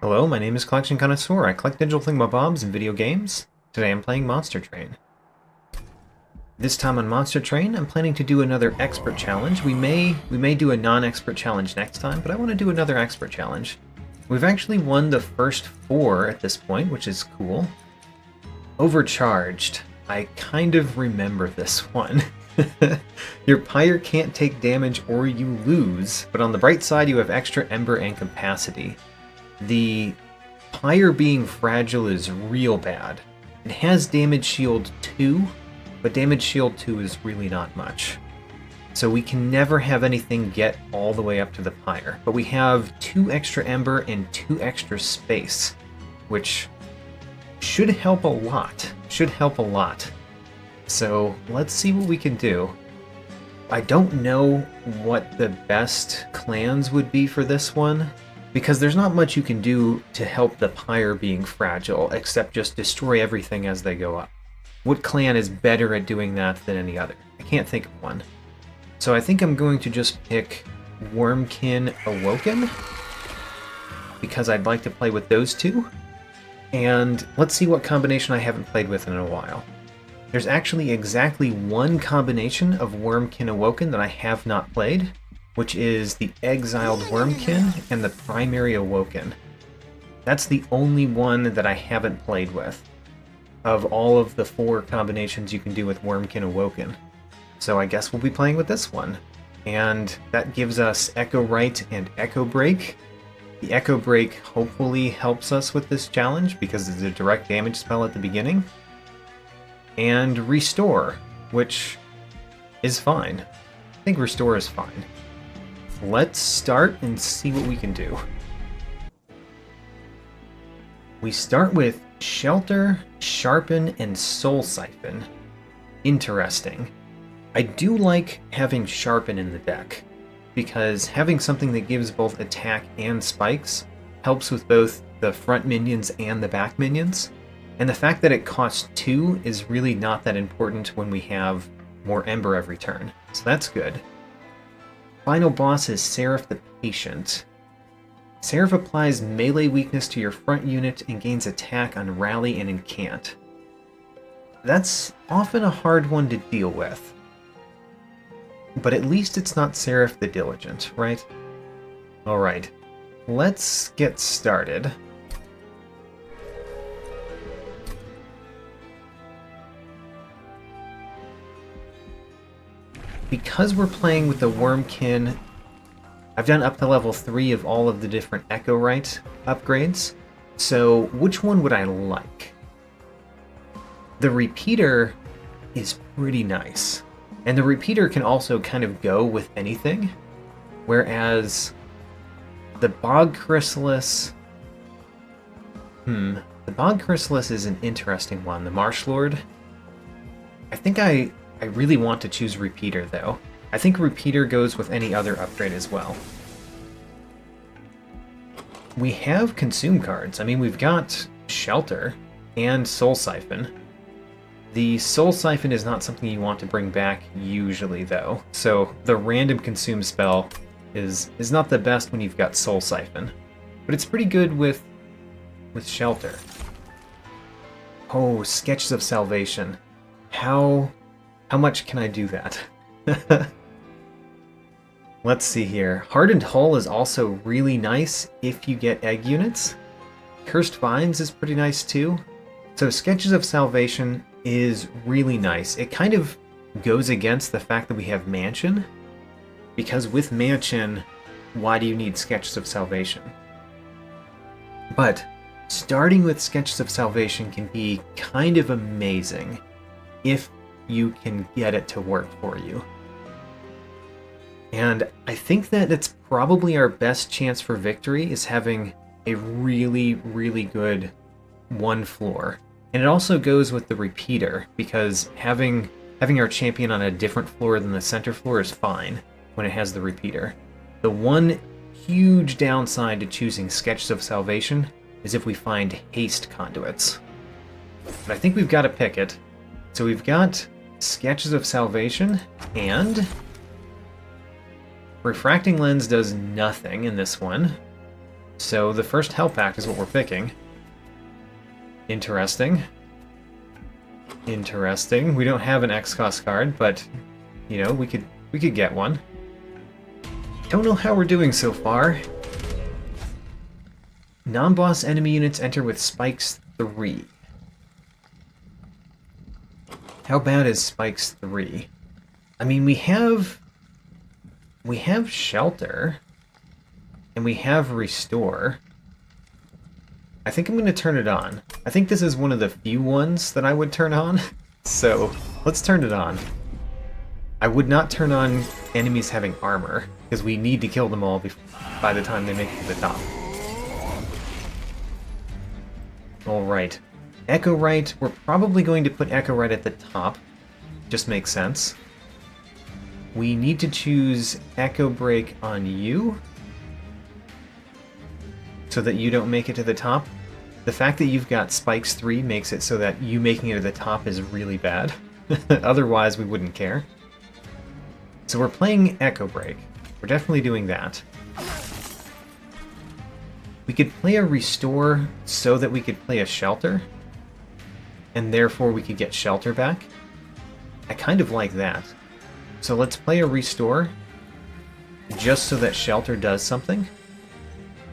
Hello, my name is Collection Connoisseur. I collect digital thingamabobs and video games. Today I'm playing Monster Train. This time on Monster Train, I'm planning to do another expert challenge. We may do a non-expert challenge next time, but I want to do another expert challenge. We've actually won the first 4 at this point, which is cool. Overcharged. I kind of remember this one. Your Pyre can't take damage or you lose, but on the bright side you have extra ember and capacity. The Pyre being fragile is real bad. It has damage shield 2, but damage shield 2 is really not much. So we can never have anything get all the way up to the Pyre. But we have 2 extra ember and 2 extra space, which should help a lot. So let's see what we can do. I don't know what the best clans would be for this one, because there's not much you can do to help the Pyre being fragile, except just destroy everything as they go up. What clan is better at doing that than any other? I can't think of one. So I think I'm going to just pick Wurmkin Awoken, because I'd like to play with those two. And let's see what combination I haven't played with in a while. There's actually exactly one combination of Wurmkin Awoken that I have not played, which is the Exiled Wurmkin and the Primary Awoken. That's the only one that I haven't played with, of all of the 4 combinations you can do with Wurmkin Awoken. So I guess we'll be playing with this one. And that gives us Echo Right and Echo Break. The Echo Break hopefully helps us with this challenge because it's a direct damage spell at the beginning. And Restore, which is fine. I think Restore is fine. Let's start and see what we can do. We start with Shelter, Sharpen, and Soul Siphon. Interesting. I do like having Sharpen in the deck, because having something that gives both attack and spikes helps with both the front minions and the back minions. And the fact that it costs 2 is really not that important when we have more Ember every turn, so that's good. Final boss is Seraph the Patient. Seraph applies melee weakness to your front unit and gains attack on rally and incant. That's often a hard one to deal with. But at least it's not Seraph the Diligent, right? Alright, let's get started. Because we're playing with the Wurmkin, I've done up to level 3 of all of the different Echo Right upgrades, so which one would I like? The Repeater is pretty nice, and the Repeater can also kind of go with anything, whereas the Bog Chrysalis... the Bog Chrysalis is an interesting one, the Marsh Lord. I think I really want to choose Repeater, though. I think Repeater goes with any other upgrade as well. We have Consume cards. I mean, we've got Shelter and Soul Siphon. The Soul Siphon is not something you want to bring back usually, though. So the random Consume spell is not the best when you've got Soul Siphon. But it's pretty good with Shelter. Oh, Sketches of Salvation. How much can I do that? Let's see here. Hardened Hull is also really nice if you get egg units. Cursed Vines is pretty nice too. So Sketches of Salvation is really nice. It kind of goes against the fact that we have Mansion, because with Mansion, why do you need Sketches of Salvation? But starting with Sketches of Salvation can be kind of amazing if you can get it to work for you. And I think that it's probably our best chance for victory is having a really, really good one floor. And it also goes with the Repeater, because having our champion on a different floor than the center floor is fine when it has the Repeater. The one huge downside to choosing Sketches of Salvation is if we find haste conduits. But I think we've got to pick it. So we've got Sketches of Salvation, and Refracting Lens does nothing in this one. So the first Hell Pact is what we're picking. Interesting. Interesting. We don't have an X-Cost card, but, you know, we could get one. Don't know how we're doing so far. Non-boss enemy units enter with spikes 3. How bad is spikes 3? I mean, we have shelter, and we have restore. I think I'm going to turn it on. I think this is one of the few ones that I would turn on, so let's turn it on. I would not turn on enemies having armor, because we need to kill them all by the time they make it to the top. Alright. Echo Right, we're probably going to put Echo Right at the top. Just makes sense. We need to choose Echo Break on you, so that you don't make it to the top. The fact that you've got Spikes 3 makes it so that you making it to the top is really bad. Otherwise, we wouldn't care. So we're playing Echo Break. We're definitely doing that. We could play a Restore so that we could play a Shelter, and therefore we could get Shelter back. I kind of like that. So let's play a Restore, just so that Shelter does something.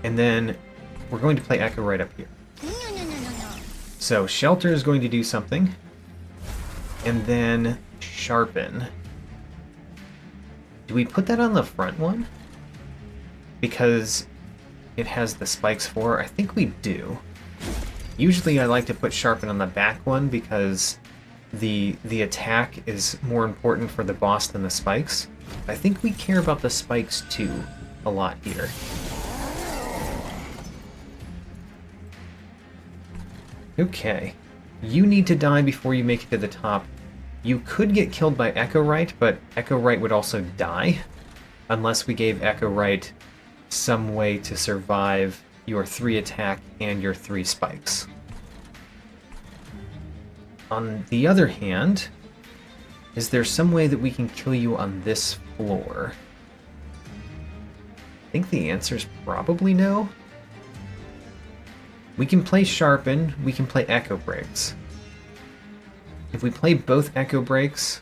And then we're going to play Echo right up here. So Shelter is going to do something. And then Sharpen. Do we put that on the front one? Because it has the spikes 4? I think we do. Usually I like to put Sharpen on the back one because the attack is more important for the boss than the spikes. I think we care about the spikes too a lot here. Okay. You need to die before you make it to the top. You could get killed by Echo Right, but Echo Right would also die unless we gave Echo Right some way to survive your 3 attack and your 3 spikes. On the other hand, is there some way that we can kill you on this floor? I think the answer is probably no. We can play Sharpen, we can play Echo Breaks. If we play both Echo Breaks,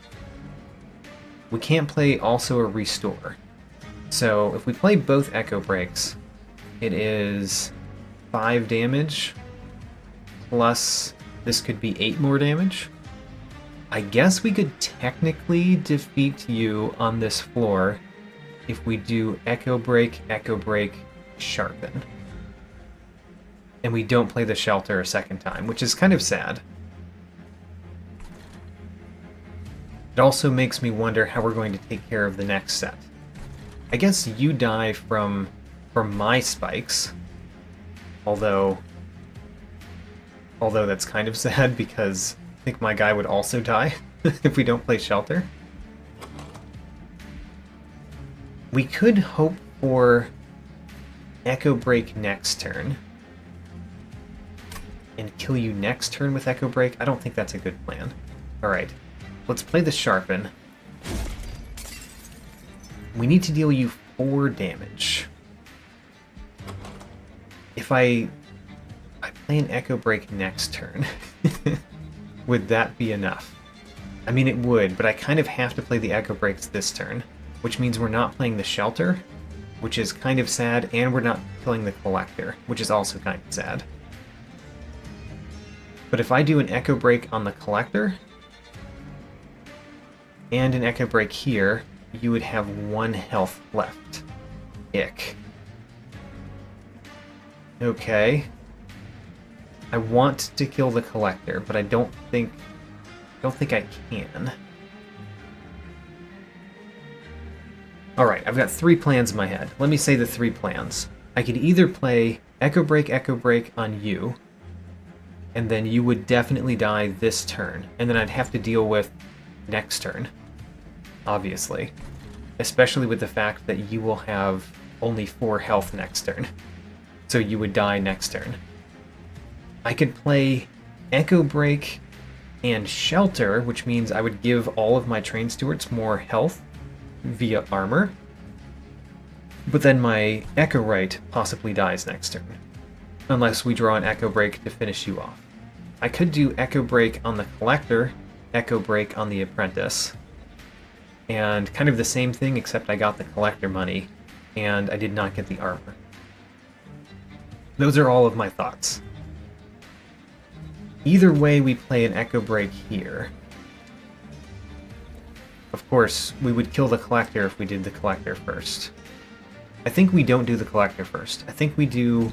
we can't play also a Restore. So if we play both Echo Breaks, it is 5 damage, plus this could be 8 more damage. I guess we could technically defeat you on this floor if we do Echo Break, Sharpen. And we don't play the Shelter a second time, which is kind of sad. It also makes me wonder how we're going to take care of the next set. I guess you die from my spikes, although that's kind of sad because I think my guy would also die if we don't play Shelter. We could hope for Echo Break next turn and kill you next turn with Echo Break. I don't think that's a good plan. Alright, let's play the Sharpen. We need to deal you 4 damage. If I play an Echo Break next turn, would that be enough? I mean, it would, but I kind of have to play the Echo Breaks this turn, which means we're not playing the Shelter, which is kind of sad, and we're not killing the Collector, which is also kind of sad. But if I do an Echo Break on the Collector, and an Echo Break here, you would have 1 health left. Ick. Okay. I want to kill the Collector, but I don't think I can. Alright, I've got 3 plans in my head. Let me say the 3 plans. I could either play Echo Break on you, and then you would definitely die this turn, and then I'd have to deal with next turn, obviously. Especially with the fact that you will have only 4 health next turn. So you would die next turn. I could play Echo Break and Shelter, which means I would give all of my Train Stewards more health via armor. But then my Echo Right possibly dies next turn, unless we draw an Echo Break to finish you off. I could do Echo Break on the Collector, Echo Break on the Apprentice, and kind of the same thing except I got the Collector money, and I did not get the armor. Those are all of my thoughts. Either way, we play an Echo Break here. Of course, we would kill the Collector if we did the Collector first. I think we don't do the Collector first. I think we do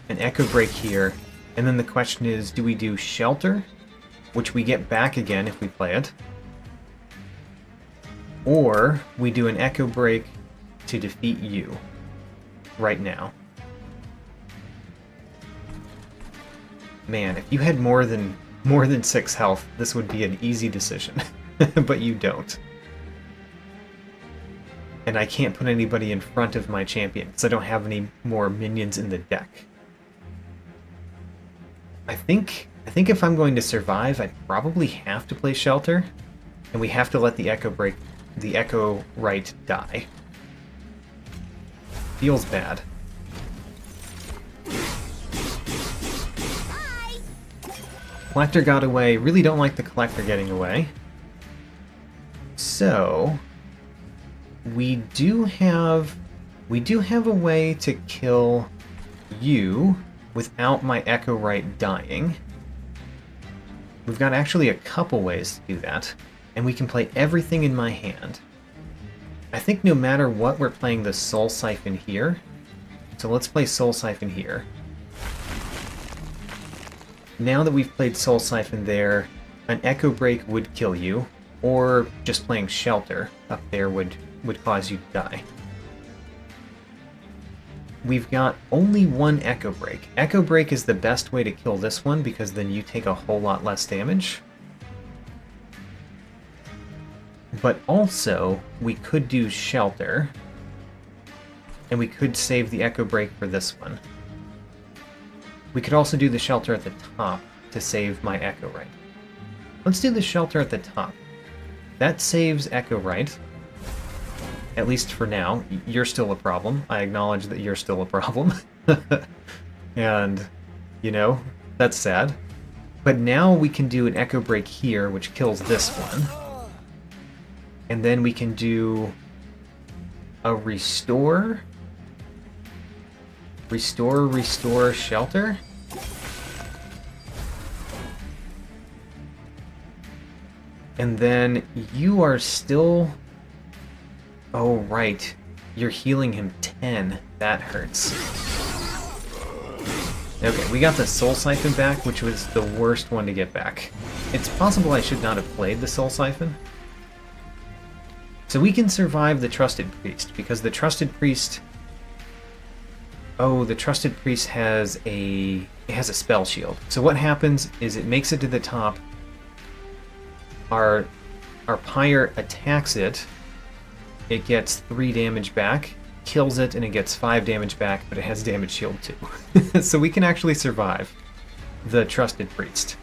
an Echo Break here, and then the question is, do we do Shelter, which we get back again if we play it, or we do an Echo Break to defeat you right now? Man, if you had more than 6 health, this would be an easy decision, but you don't. And I can't put anybody in front of my champion, because I don't have any more minions in the deck. I think if I'm going to survive, I'd probably have to play Shelter, and we have to let the Echo Right die. Feels bad. Collector got away. Really don't like the Collector getting away. So we do have a way to kill you without my Echo Right dying. We've got actually a couple ways to do that, and we can play everything in my hand. I think no matter what, we're playing the Soul Siphon here. So let's play Soul Siphon here. Now that we've played Soul Siphon there, an Echo Break would kill you, or just playing Shelter up there would cause you to die. We've got only one Echo Break. Echo Break is the best way to kill this one, because then you take a whole lot less damage. But also, we could do Shelter, and we could save the Echo Break for this one. We could also do the Shelter at the top to save my Echo Right. Let's do the Shelter at the top. That saves Echo Right. At least for now. You're still a problem. I acknowledge that you're still a problem. And, you know, that's sad. But now we can do an Echo Break here, which kills this one. And then we can do a Restore. Restore, Shelter. And then you are still... Oh, right. You're healing him 10. That hurts. Okay, we got the Soul Siphon back, which was the worst one to get back. It's possible I should not have played the Soul Siphon. So we can survive the Trusted Priest, because the Trusted Priest... Oh, the Trusted Priest has a spell shield. So what happens is it makes it to the top. Our Pyre attacks it. It gets 3 damage back, kills it, and it gets 5 damage back, but it has damage shield too. So we can actually survive the Trusted Priest.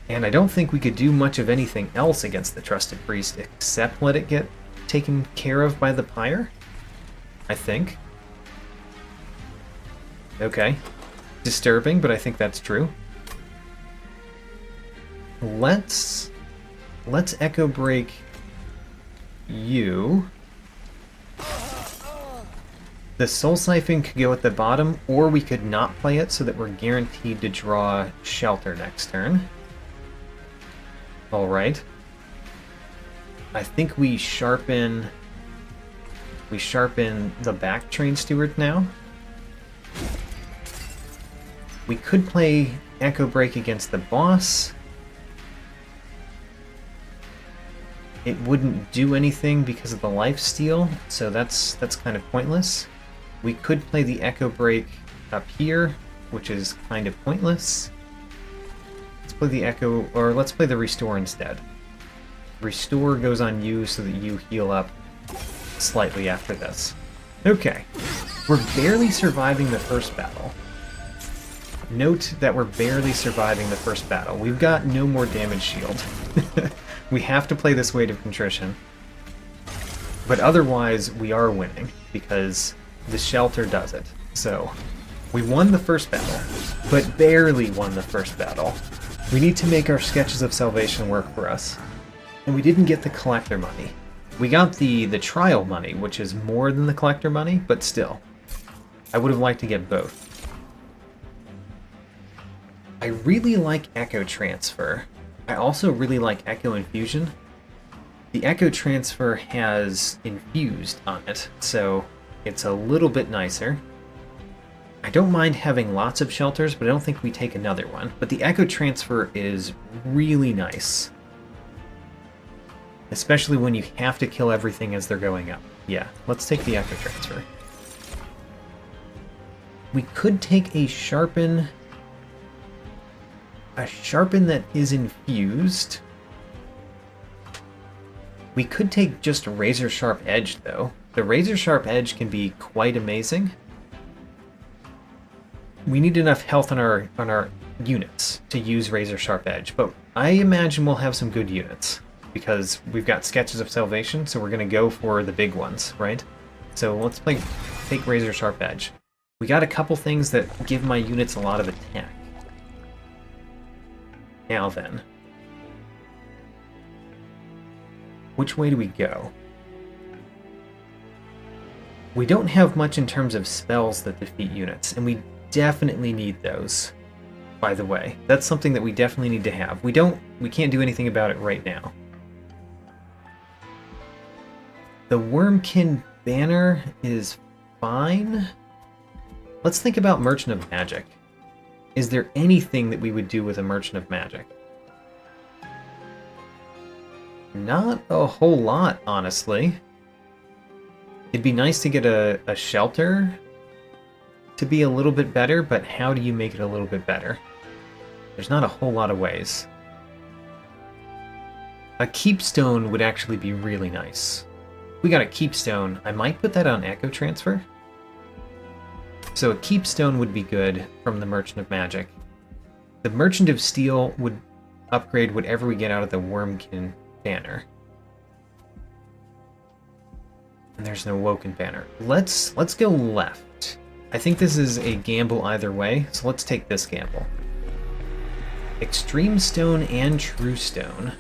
And I don't think we could do much of anything else against the Trusted Priest except let it get taken care of by the Pyre, I think. Okay. Disturbing, but I think that's true. Let's Echo Break you. The Soul Siphon could go at the bottom, or we could not play it so that we're guaranteed to draw Shelter next turn. Alright. I think we sharpen the back Train Steward now. We could play Echo Break against the boss. It wouldn't do anything because of the lifesteal, so that's kind of pointless. We could play the Echo Break up here, which is kind of pointless. Let's play the Echo, or let's play the Restore instead. Restore goes on you so that you heal up slightly after this. Okay, we're barely surviving the first battle. Note that we're barely surviving the first battle. We've got no more damage shield. We have to play this Weight of Contrition. But otherwise, we are winning, because the shelter does it. So, we won the first battle, but barely won the first battle. We need to make our Sketches of Salvation work for us. And we didn't get the collector money. We got the trial money, which is more than the collector money, but still. I would have liked to get both. I really like Echo Transfer. I also really like Echo Infusion. The Echo Transfer has Infused on it, so it's a little bit nicer. I don't mind having lots of shelters, but I don't think we take another one. But the Echo Transfer is really nice. Especially when you have to kill everything as they're going up. Yeah, let's take the Echo Transfer. We could take a Sharpen... a Sharpen that is infused. We could take just Razor Sharp Edge, though. The Razor Sharp Edge can be quite amazing. We need enough health on our units to use Razor Sharp Edge, but I imagine we'll have some good units. Because we've got Sketches of Salvation, so we're going to go for the big ones, right? So let's take Razor Sharp Edge. We got a couple things that give my units a lot of attack. Now then. Which way do we go? We don't have much in terms of spells that defeat units, and we definitely need those, by the way. That's something that we definitely need to have. We can't do anything about it right now. The Wurmkin banner is fine. Let's think about Merchant of Magic. Is there anything that we would do with a Merchant of Magic? Not a whole lot, honestly. It'd be nice to get a shelter to be a little bit better, but how do you make it a little bit better? There's not a whole lot of ways. A Keepstone would actually be really nice. We got a Keepstone. I might put that on Echo Transfer. So a Keepstone would be good from the Merchant of Magic. The Merchant of Steel would upgrade whatever we get out of the Wurmkin banner. And there's an Awoken banner. Let's go left. I think this is a gamble either way, so let's take this gamble. Extreme Stone and True Stone.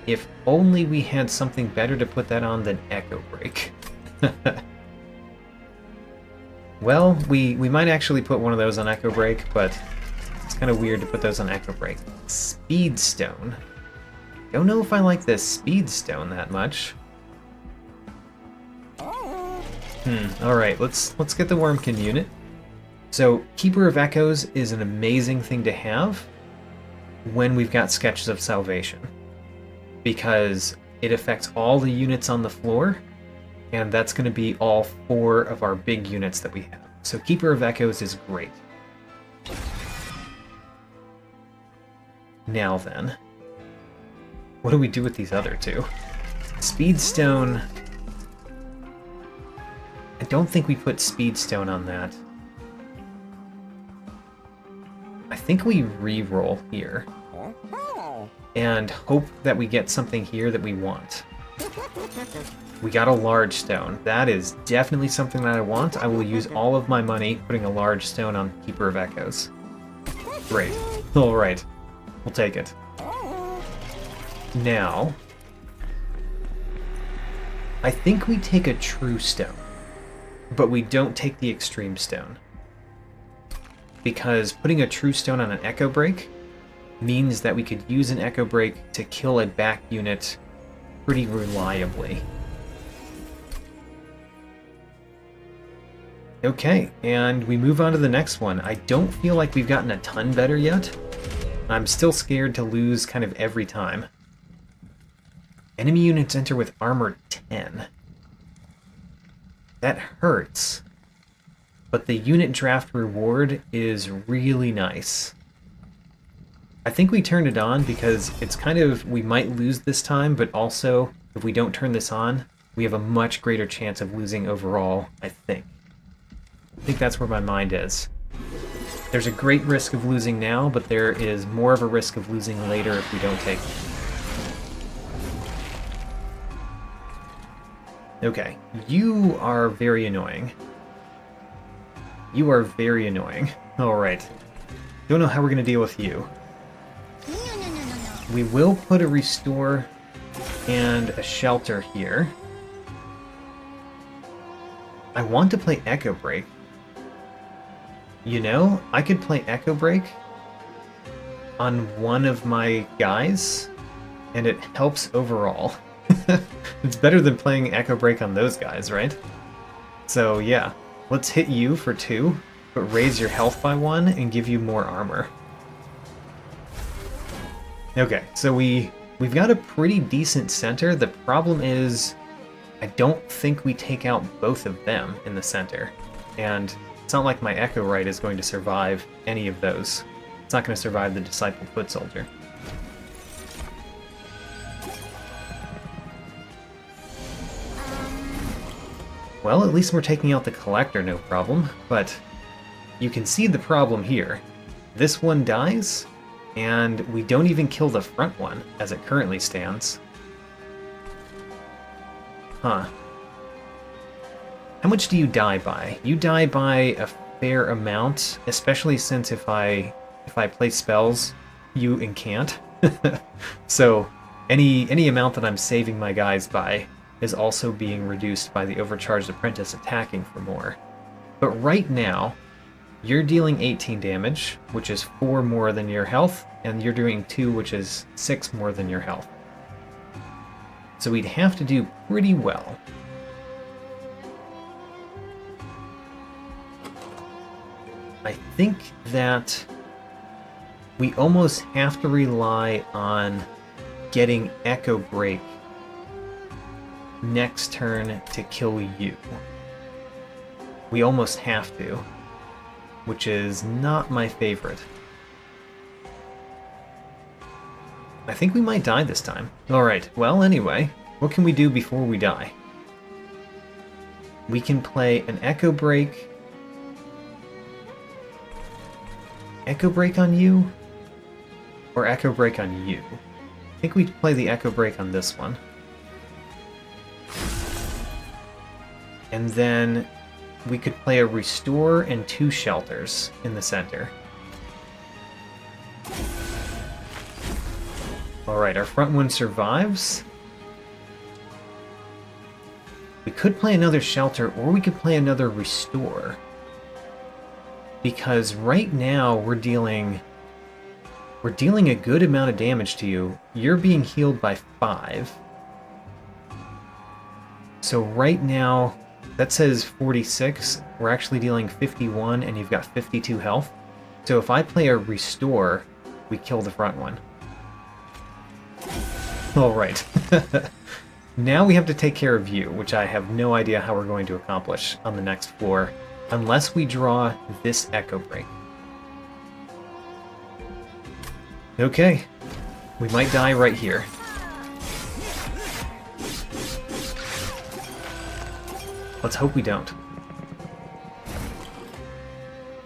If only we had something better to put that on than Echo Break. Well, we might actually put one of those on Echo Break, but it's kind of weird to put those on Echo Break. Speed Stone. Don't know if I like this Speed Stone that much. Alright, let's get the Wurmkin unit. So, Keeper of Echoes is an amazing thing to have when we've got Sketches of Salvation. Because it affects all the units on the floor, and that's going to be all 4 of our big units that we have. So Keeper of Echoes is great. Now then, what do we do with these other 2? Speedstone... I don't think we put Speedstone on that. I think we re-roll here. And hope that we get something here that we want. We got a large stone. That is definitely something that I want. I will use all of my money putting a large stone on Keeper of Echoes. Great. Alright. We'll take it. Now, I think we take a True Stone, but we don't take the Extreme Stone. Because putting a True Stone on an Echo Break means that we could use an Echo Break to kill a back unit pretty reliably. Okay, and we move on to the next one. I don't feel like we've gotten a ton better yet. I'm still scared to lose kind of every time. Enemy units enter with armor 10. That hurts. But the unit draft reward is really nice. I think we turned it on because it's kind of, we might lose this time, but also, if we don't turn this on, we have a much greater chance of losing overall, I think. I think that's where my mind is. There's a great risk of losing now, but there is more of a risk of losing later if we don't take it. Okay, you are very annoying. You are very annoying. Alright. Don't know how we're going to deal with you. We will put a restore and a shelter here. I want to play Echo Break. You know, I could play Echo Break on one of my guys, and it helps overall. It's better than playing Echo Break on those guys, right? So yeah, let's hit you for 2, but raise your health by 1 and give you more armor. Okay, so we've got a pretty decent center. The problem is, I don't think we take out both of them in the center. And it's not like my Echo Right is going to survive any of those. It's not going to survive the Disciple Foot Soldier. Well, at least we're taking out the Collector, no problem. But you can see the problem here. This one dies, and we don't even kill the front one, as it currently stands. Huh. How much do you die by? You die by a fair amount, especially since if I play spells, you incant. So any amount that I'm saving my guys by is also being reduced by the Overcharged Apprentice attacking for more. But right now, you're dealing 18 damage, which is 4 more than your health, and you're doing 2, which is 6 more than your health. So we'd have to do pretty well. I think that we almost have to rely on getting Echo Break next turn to kill you. We almost have to, which is not my favorite. I think we might die this time. Alright, well anyway, what can we do before we die? We can play an Echo Break. Echo Break on you? Or Echo Break on you? I think we play the Echo Break on this one. And then we could play a Restore and 2 Shelters in the center. Alright, our front one survives. We could play another Shelter, or we could play another Restore. Because right now we're dealing a good amount of damage to you. You're being healed by 5. So right now, that says 46. We're actually dealing 51, and you've got 52 health. So if I play a Restore, we kill the front one. Alright. Now we have to take care of you, which I have no idea how we're going to accomplish on the next floor, unless we draw this Echo Break. Okay. We might die right here. Let's hope we don't.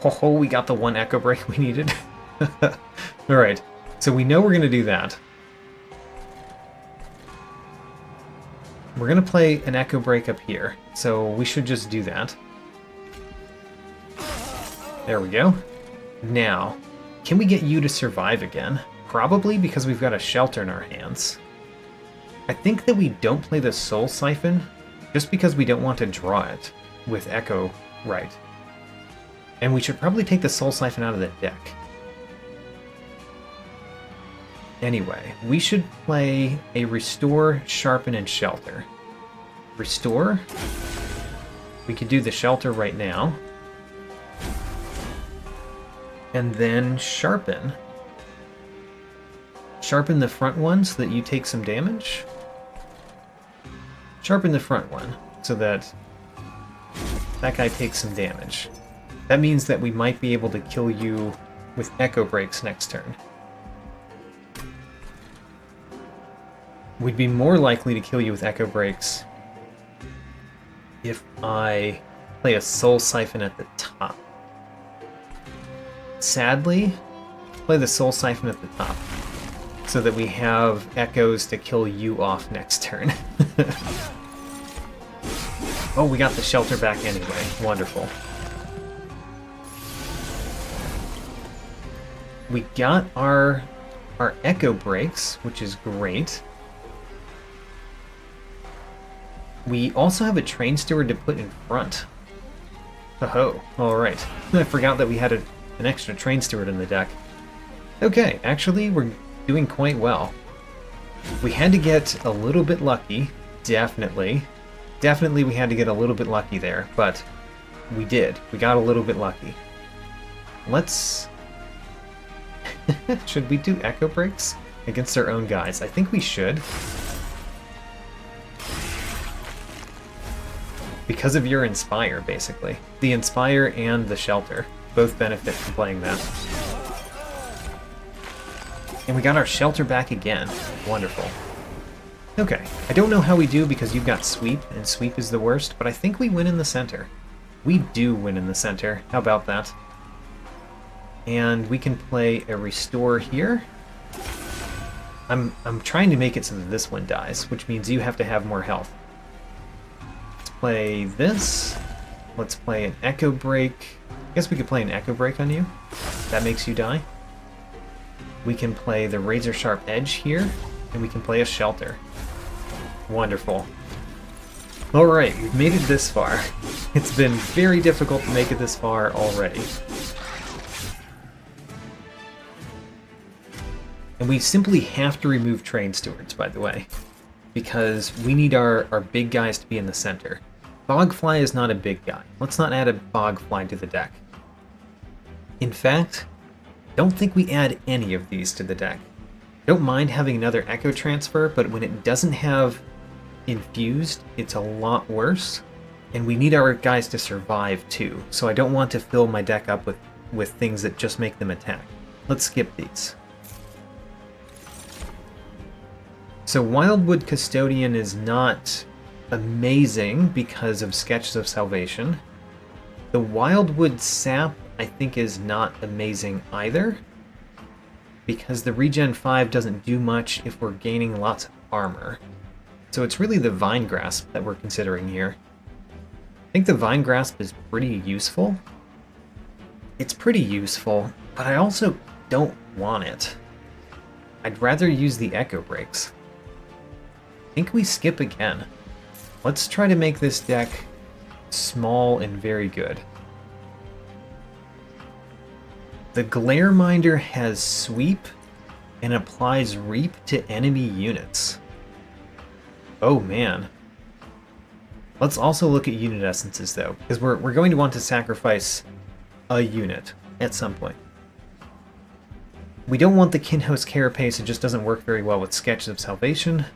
Oh, we got the one Echo Break we needed. Alright, so we know we're going to do that. We're going to play an Echo Break up here, so we should just do that. There we go. Now, can we get you to survive again? Probably, because we've got a Shelter in our hands. I think that we don't play the Soul Siphon, just because we don't want to draw it with Echo Right. And we should probably take the Soul Siphon out of the deck. Anyway, we should play a Restore, Sharpen, and Shelter. Restore. We could do the Shelter right now. And then Sharpen. Sharpen the front one so that you take some damage. Sharpen the front one so that that guy takes some damage. That means that we might be able to kill you with Echo Breaks next turn. We'd be more likely to kill you with Echo Breaks if I play a Soul Siphon at the top. Sadly, play the Soul Siphon at the top so that we have echoes to kill you off next turn. Oh, we got the shelter back anyway. Wonderful. We got our echo breaks, which is great. We also have a train steward to put in front. Oh, alright. I forgot that we had an extra train steward in the deck. Okay, actually, we're doing quite well. We had to get a little bit lucky, definitely. Definitely we had to get a little bit lucky there, but we did. We got a little bit lucky. Let's... Should we do echo breaks against our own guys? I think we should. Because of your Inspire, basically. The Inspire and the Shelter both benefit from playing that. And we got our Shelter back again. Wonderful. Okay, I don't know how we do because you've got Sweep, and Sweep is the worst, but I think we win in the center. We do win in the center. How about that? And we can play a Restore here. I'm trying to make it so that this one dies, which means you have to have more health. Let's play this. Let's play an Echo Break. I guess we could play an Echo Break on you. That makes you die. We can play the Razor Sharp Edge here, and we can play a Shelter. Wonderful. Alright, we've made it this far. It's been very difficult to make it this far already. And we simply have to remove Train Stewards, by the way, because we need our big guys to be in the center. Bogfly is not a big guy. Let's not add a Bogfly to the deck. In fact, don't think we add any of these to the deck. Don't mind having another Echo Transfer, but when it doesn't have Infused, it's a lot worse. And we need our guys to survive too, so I don't want to fill my deck up with things that just make them attack. Let's skip these. So Wildwood Custodian is not amazing because of Sketches of Salvation. The Wildwood Sap, I think, is not amazing either, because the Regen 5 doesn't do much if we're gaining lots of armor. So it's really the Vine Grasp that we're considering here. I think the Vine Grasp is pretty useful. It's pretty useful, but I also don't want it. I'd rather use the Echo Breaks. I think we skip again. Let's try to make this deck small and very good. The Glareminder has Sweep and applies Reap to enemy units. Oh man. Let's also look at unit essences though, because we're going to want to sacrifice a unit at some point. We don't want the Kinhost Carapace, it just doesn't work very well with Sketches of Salvation.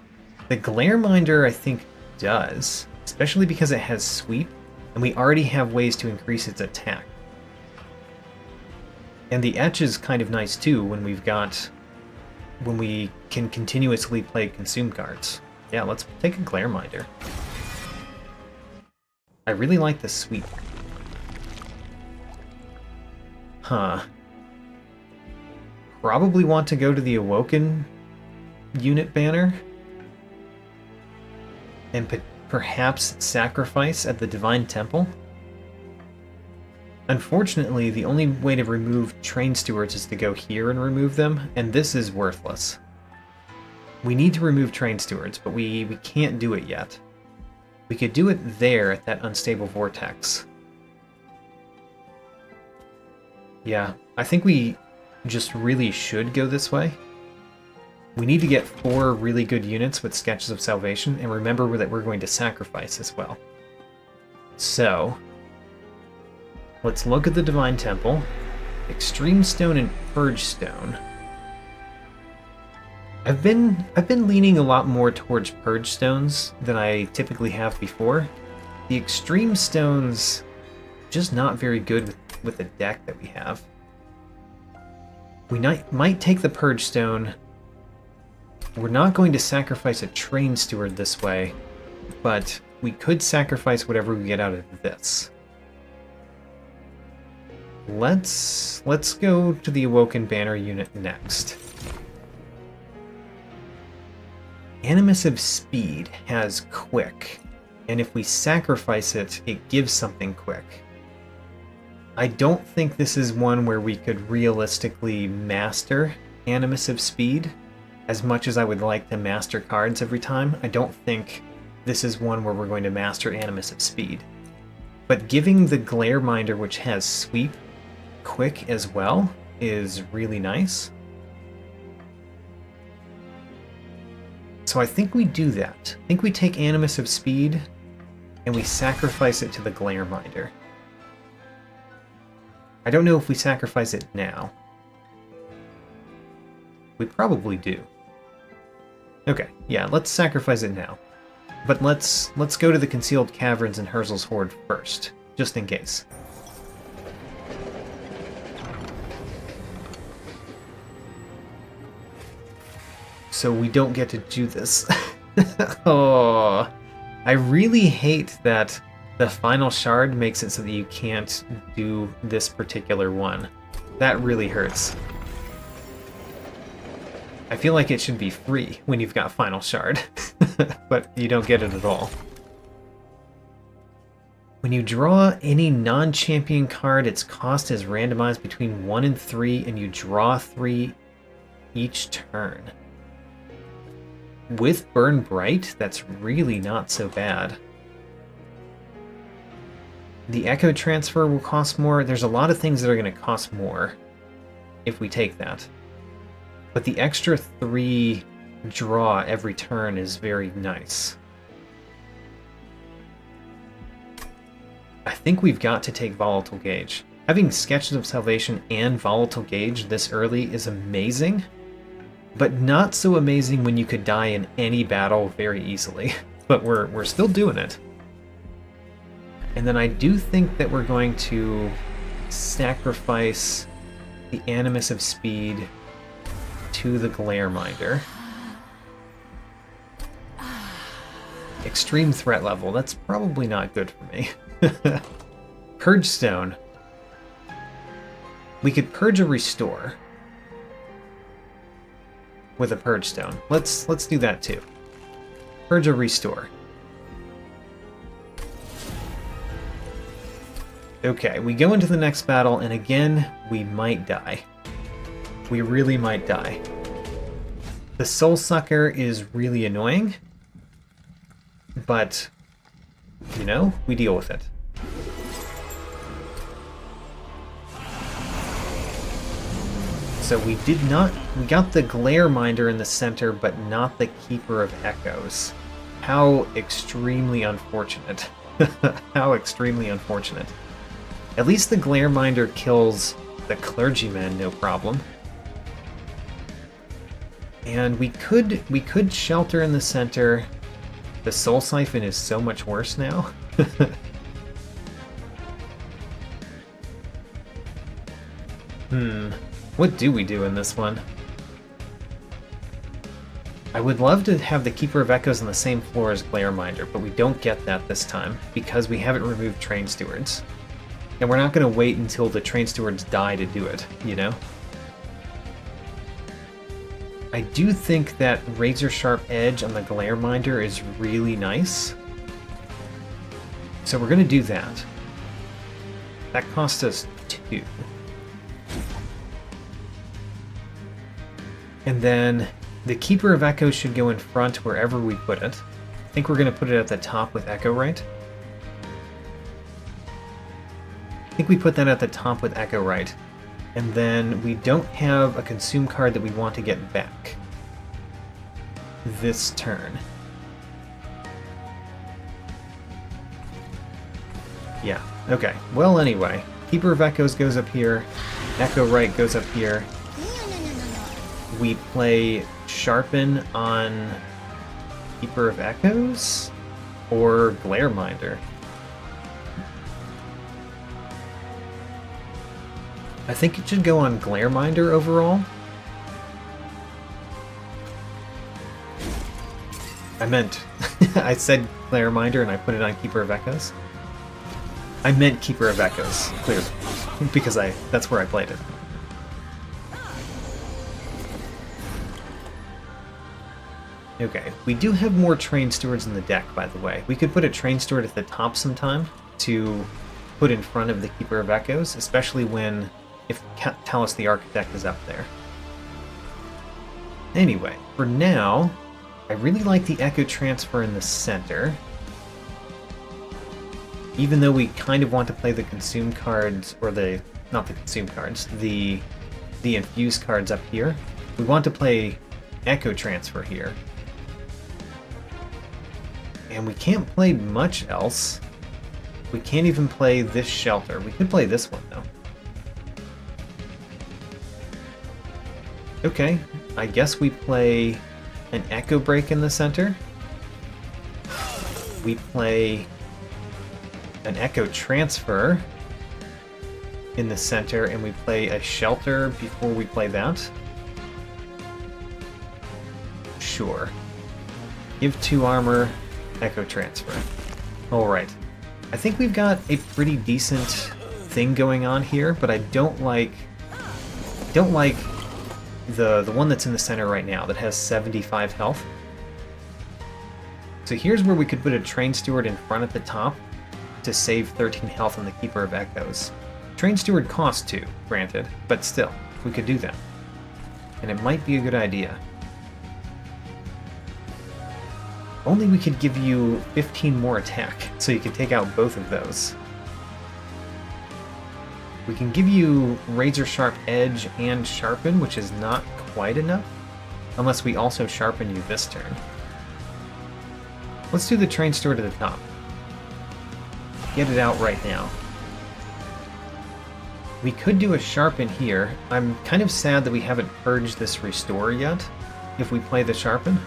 The Glareminder I think does, especially because it has Sweep, and we already have ways to increase its attack. And the Etch is kind of nice too when we can continuously play Consume cards. Yeah, let's take a Glareminder. I really like the Sweep. Huh. Probably want to go to the Awoken unit banner. And perhaps sacrifice at the Divine Temple. Unfortunately, the only way to remove Train Stewards is to go here and remove them, and this is worthless. We need to remove Train Stewards, but we can't do it yet. We could do it there at that Unstable Vortex. Yeah, I think we just really should go this way. We need to get 4 really good units with Sketches of Salvation, and remember that we're going to sacrifice as well. So, let's look at the Divine Temple. Extreme Stone and Purge Stone. I've been leaning a lot more towards Purge Stones than I typically have before. The Extreme Stones, just not very good with the deck that we have. We might take the Purge Stone. We're not going to sacrifice a Train Steward this way, but we could sacrifice whatever we get out of this. Let's go to the Awoken Banner unit next. Animus of Speed has Quick. And if we sacrifice it, it gives something quick. I don't think this is one where we could realistically master Animus of Speed. As much as I would like to master cards every time, I don't think this is one where we're going to master Animus of Speed. But giving the Glare Minder, which has Sweep, quick as well, is really nice. So I think we do that. I think we take Animus of Speed, and we sacrifice it to the Glare Minder. I don't know if we sacrifice it now. We probably do. Okay, yeah, let's sacrifice it now. But let's go to the Concealed Caverns and Herzl's Hoard first, just in case. So we don't get to do this. Oh, I really hate that the final shard makes it so that you can't do this particular one. That really hurts. I feel like it should be free when you've got final shard, but you don't get it at all. When you draw any non-champion card, its cost is randomized between 1 and 3, and you draw 3 each turn. With Burn Bright, that's really not so bad. The Echo Transfer will cost more. There's a lot of things that are going to cost more if we take that. But the extra 3 draw every turn is very nice. I think we've got to take Volatile Gauge. Having Sketches of Salvation and Volatile Gauge this early is amazing, but not so amazing when you could die in any battle very easily. But we're still doing it. And then I do think that we're going to sacrifice the Animus of Speed to the Glare Minder. Extreme threat level, that's probably not good for me. Purge Stone. We could purge a Restore with a Purge Stone. Let's do that too. Purge a Restore. Okay, we go into the next battle, and again, we might die. We really might die. The Soul Sucker is really annoying, but, you know, we deal with it. So we got the Glare Minder in the center, but not the Keeper of Echoes. How extremely unfortunate. How extremely unfortunate. At least the Glare Minder kills the Clergyman, no problem. And we could shelter in the center. The Soul Siphon is so much worse now. What do we do in this one? I would love to have the Keeper of Echoes on the same floor as Glare Minder, but we don't get that this time because we haven't removed Train Stewards. And we're not going to wait until the Train Stewards die to do it, you know? I do think that Razor Sharp Edge on the Glare Minder is really nice. So we're going to do that. That cost us 2. And then the Keeper of Echoes should go in front wherever we put it. I think we're going to put it at the top with Echo Right. I think we put that at the top with Echo Right. And then we don't have a Consume card that we want to get back this turn. Yeah, okay. Well, anyway, Keeper of Echoes goes up here, Echo Right goes up here. We play Sharpen on Keeper of Echoes or Glare Minder. I think it should go on Glare Minder overall. I meant, I said Glare Minder and I put it on Keeper of Echoes. I meant Keeper of Echoes, clearly, because that's where I played it. Okay, we do have more train stewards in the deck, by the way. We could put a train steward at the top sometime to put in front of the Keeper of Echoes, especially if Talos the Architect is up there. Anyway, for now, I really like the Echo Transfer in the center. Even though we kind of want to play the Consume cards, or not the Consume cards, the Infuse cards up here, we want to play Echo Transfer here. And we can't play much else. We can't even play this Shelter. We could play this one, though. Okay, I guess we play an Echo Break in the center. We play an Echo Transfer in the center, and we play a Shelter before we play that. Sure. Give 2 armor, Echo Transfer. Alright. I think we've got a pretty decent thing going on here, but I don't like the one that's in the center right now that has 75 health. So here's where we could put a Train Steward in front at the top to save 13 health on the Keeper of Echoes. Train Steward costs 2, granted, but still, we could do that. And it might be a good idea. Only we could give you 15 more attack, so you could take out both of those. We can give you Razor Sharp Edge and Sharpen, which is not quite enough, unless we also sharpen you this turn. Let's do the Train Steward at the top. Get it out right now. We could do a Sharpen here. I'm kind of sad that we haven't purged this Restore yet, if we play the Sharpen.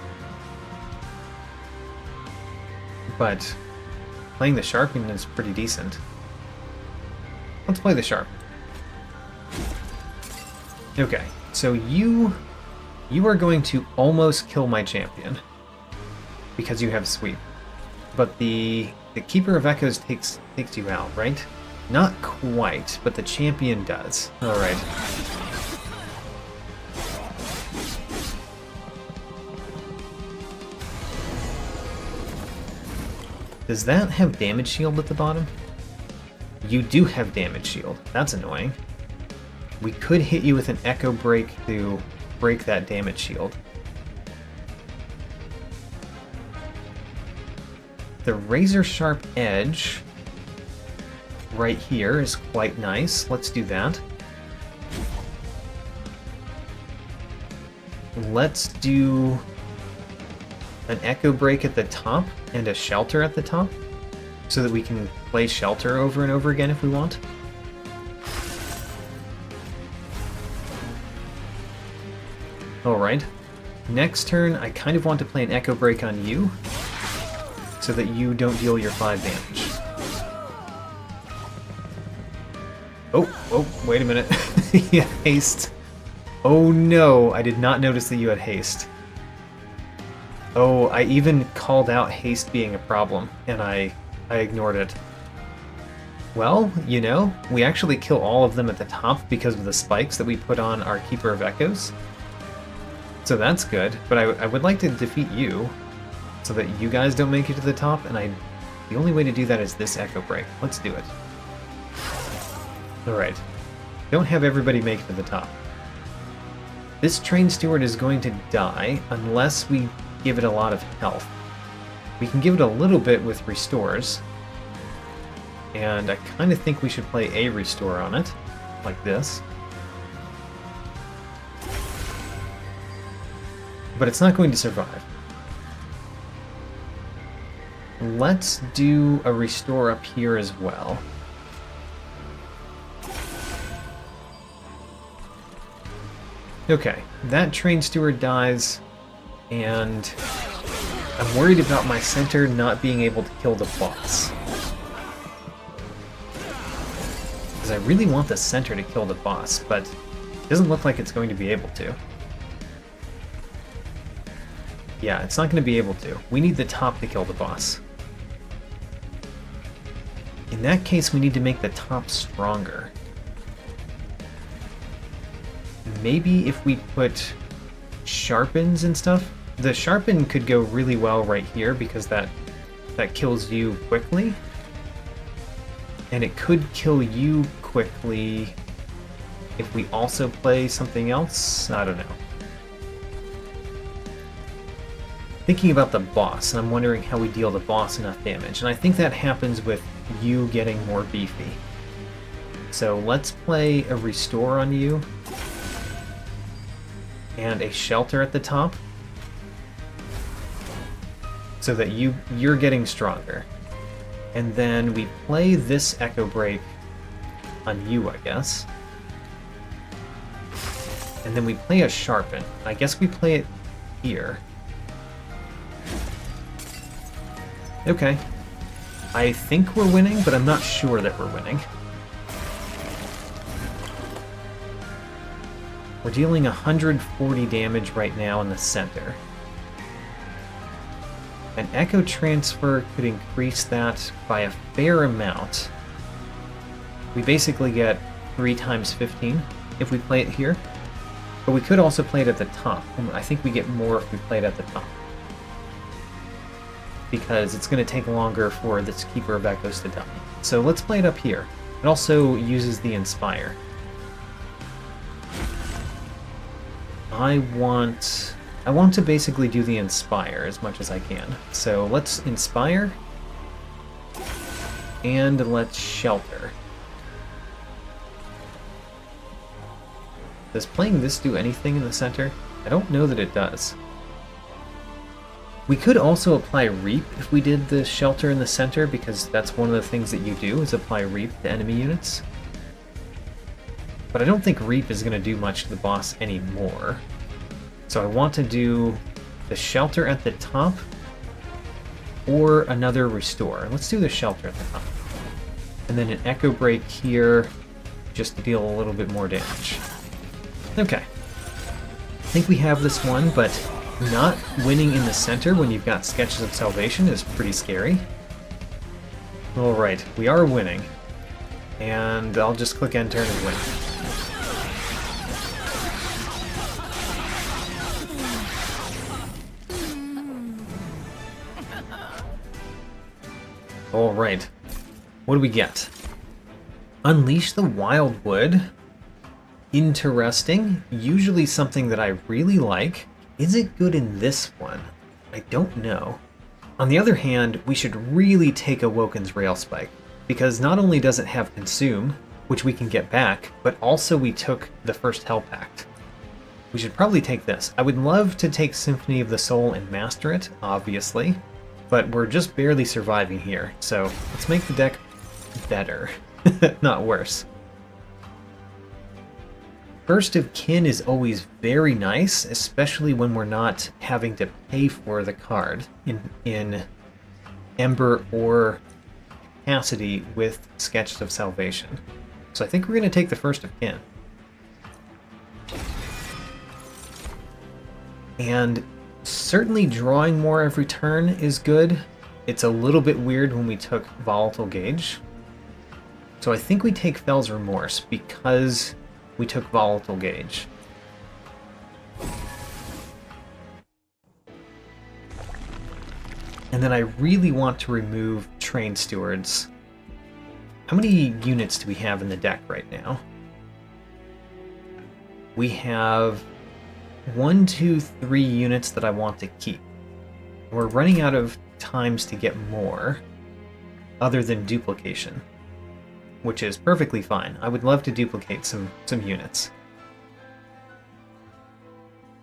But playing the Sharpen is pretty decent. Let's play the Sharp. Okay, so you are going to almost kill my champion because you have Sweep. But the Keeper of Echoes takes you out, right? Not quite, but the champion does. Alright. Does that have damage shield at the bottom? You do have damage shield. That's annoying. We could hit you with an Echo Break to break that damage shield. The Razor Sharp Edge right here is quite nice. Let's do that. Let's do an Echo Break at the top and a Shelter at the top, so that we can play Shelter over and over again if we want. Alright. Next turn, I kind of want to play an Echo Break on you, so that you don't deal your 5 damage. Oh, wait a minute. You had haste. Oh no, I did not notice that you had haste. Oh, I even called out haste being a problem, and I ignored it. Well, you know, we actually kill all of them at the top because of the spikes that we put on our Keeper of Echoes. So that's good, but I would like to defeat you so that you guys don't make it to the top, and the only way to do that is this Echo Break. Let's do it. Alright. Don't have everybody make it to the top. This Train Steward is going to die unless we give it a lot of health. We can give it a little bit with restores, and I kind of think we should play a restore on it, like this. But it's not going to survive. Let's do a restore up here as well. Okay, that Train Steward dies, and I'm worried about my center not being able to kill the boss. Because I really want the center to kill the boss, but it doesn't look like it's going to be able to. Yeah, it's not going to be able to. We need the top to kill the boss. In that case, we need to make the top stronger. Maybe if we put sharpens and stuff The Sharpen could go really well right here because that kills you quickly. And it could kill you quickly if we also play something else. I don't know. Thinking about the boss, and I'm wondering how we deal the boss enough damage. And I think that happens with you getting more beefy. So let's play a Restore on you. And a Shelter at the top. So that you're getting stronger. And then we play this Echo Break on you, I guess. And then we play a Sharpen. I guess we play it here. Okay. I think we're winning, but I'm not sure that we're winning. We're dealing 140 damage right now in the center. An Echo Transfer could increase that by a fair amount. We basically get 3 times 15 if we play it here. But we could also play it at the top. And I think we get more if we play it at the top. Because it's going to take longer for this Keeper of Echoes to die. So let's play it up here. It also uses the Inspire. I want to basically do the Inspire as much as I can. So let's Inspire. And let's Shelter. Does playing this do anything in the center? I don't know that it does. We could also apply Reap if we did the Shelter in the center, because that's one of the things that you do, is apply Reap to enemy units. But I don't think Reap is going to do much to the boss anymore. So I want to do the Shelter at the top, or another Restore. Let's do the Shelter at the top. And then an Echo Break here, just to deal a little bit more damage. Okay. I think we have this one, but not winning in the center when you've got Sketches of Salvation is pretty scary. Alright, we are winning. And I'll just click Enter and win. Alright, what do we get? Unleash the Wildwood. Interesting. Usually something that I really like. Is it good in this one? I don't know. On the other hand, we should really take Awoken's Railspike, because not only does it have Consume, which we can get back, but also we took the first Hell Pact. We should probably take this. I would love to take Symphony of the Soul and master it, obviously, but we're just barely surviving here, so let's make the deck better, not worse. First of Kin is always very nice, especially when we're not having to pay for the card in Ember or Capacity with Sketches of Salvation. So I think we're going to take the First of Kin. And certainly drawing more every turn is good. It's a little bit weird when we took Volatile Gauge. So I think we take Fell's Remorse because we took Volatile Gauge. And then I really want to remove Train Stewards. How many units do we have in the deck right now? We have 1, 2, 3 units that I want to keep. We're running out of times to get more, other than duplication, which is perfectly fine. I would love to duplicate some units.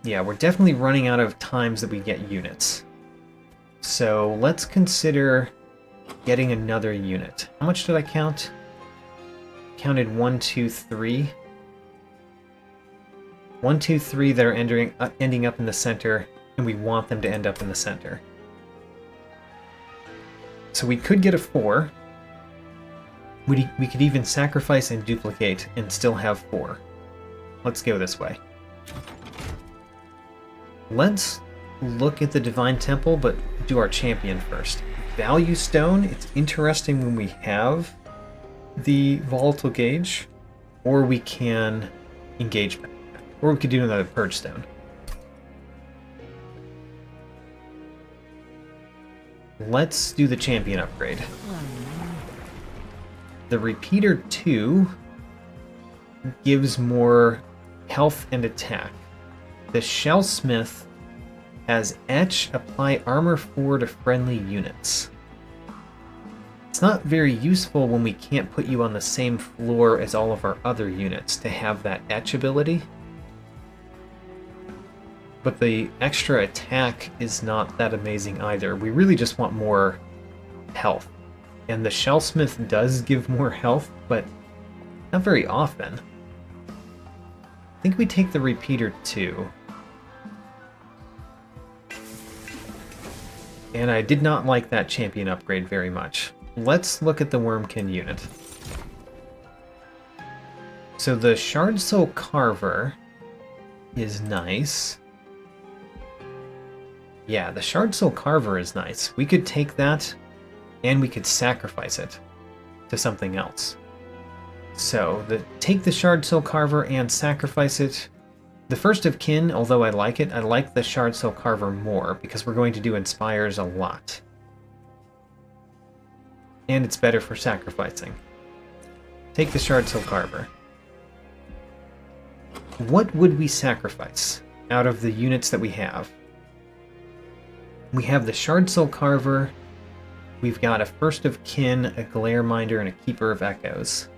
Yeah, we're definitely running out of times that we get units. So let's consider getting another unit. How much did I count? Counted 1, 2, 3. 1, 2, 3 that are ending up in the center, and we want them to end up in the center. So we could get a 4. We could even sacrifice and duplicate and still have 4. Let's go this way. Let's look at the Divine Temple, but do our champion first. Value Stone, it's interesting when we have the Volatile Gauge, or we can engage back, or we could do another Purge Stone. let's do the champion upgrade. The Repeater 2 gives more health and attack. The Shellsmith has Etch, apply armor 4 to friendly units. It's not very useful when we can't put you on the same floor as all of our other units to have that Etch ability. But the extra attack is not that amazing either. We really just want more health. And the Shellsmith does give more health, but not very often. I think we take the Repeater 2. And I did not like that champion upgrade very much. Let's look at the Wurmkin unit. So the Shard Soul Carver is nice. Yeah, the Shard Soul Carver is nice. We could take that, and we could sacrifice it to something else. So, take the Shard Soul Carver and sacrifice it. The First of Kin, although I like it, I like the Shard Soul Carver more, because we're going to do Inspires a lot. And it's better for sacrificing. Take the Shard Soul Carver. What would we sacrifice out of the units that we have? We have the Shard Soul Carver, we've got a First of Kin, a Glare Minder, and a Keeper of Echoes.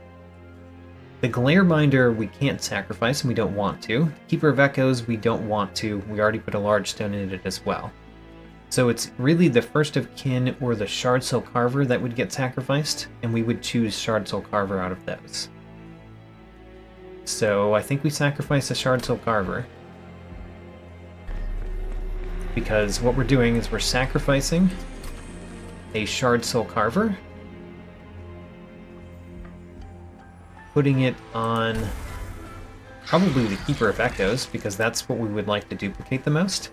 The Glare Minder we can't sacrifice and we don't want to. The Keeper of Echoes we don't want to, we already put a large stone in it as well. So it's really the First of Kin or the Shard Soul Carver that would get sacrificed, and we would choose Shard Soul Carver out of those. So I think we sacrifice the Shard Soul Carver. Because what we're doing is we're sacrificing a Shard Soul Carver, putting it on probably the Keeper of Echoes, because that's what we would like to duplicate the most.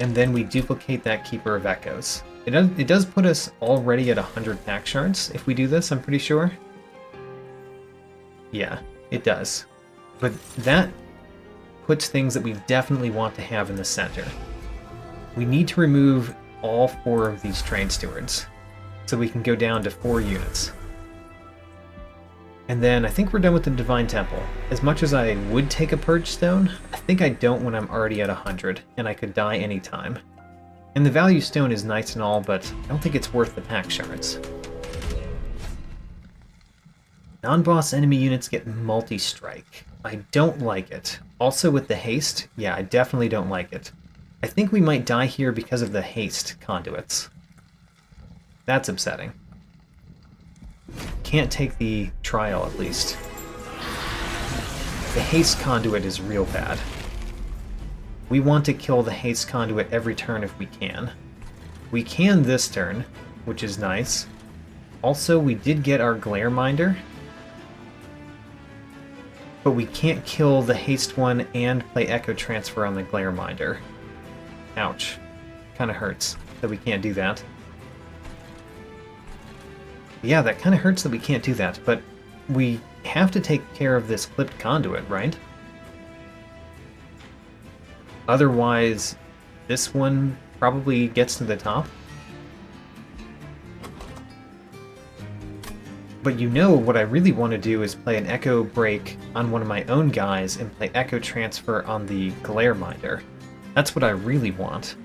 And then we duplicate that Keeper of Echoes. It does put us already at 100 pack shards if we do this, I'm pretty sure. Yeah, it does. But that puts things that we definitely want to have in the center. We need to remove all 4 of these Train Stewards, so we can go down to 4 units. And then I think we're done with the Divine Temple. As much as I would take a Purge Stone, I think I don't when I'm already at 100, and I could die anytime. And the Value Stone is nice and all, but I don't think it's worth the pack shards. Non-boss enemy units get multi-strike. I don't like it. Also with the haste, yeah, I definitely don't like it. I think we might die here because of the haste conduits. That's upsetting. Can't take the trial, at least. The haste conduit is real bad. We want to kill the haste conduit every turn if we can. We can this turn, which is nice. Also, we did get our Glare Minder, but we can't kill the haste one and play Echo Transfer on the Glare Minder. Ouch. Kinda hurts that we can't do that. Yeah, that kinda hurts that we can't do that, but we have to take care of this clipped conduit, right? Otherwise, this one probably gets to the top. But you know what I really want to do is play an Echo Break on one of my own guys and play Echo Transfer on the Glare Minder. That's what I really want.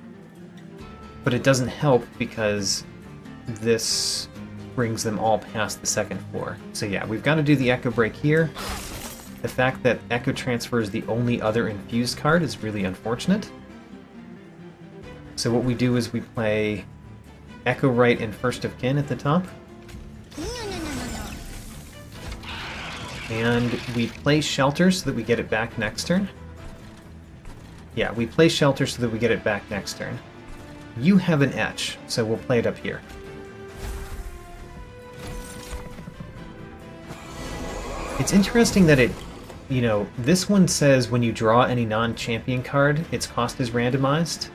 But it doesn't help because this brings them all past the second floor. So yeah, we've got to do the Echo Break here. The fact that Echo Transfer is the only other infused card is really unfortunate. So what we do is we play Echo Right and First of Kin at the top. And we play Shelter so that we get it back next turn. Yeah, we play Shelter so that we get it back next turn. You have an Etch, so we'll play it up here. It's interesting that it, you know, this one says when you draw any non-champion card, its cost is randomized.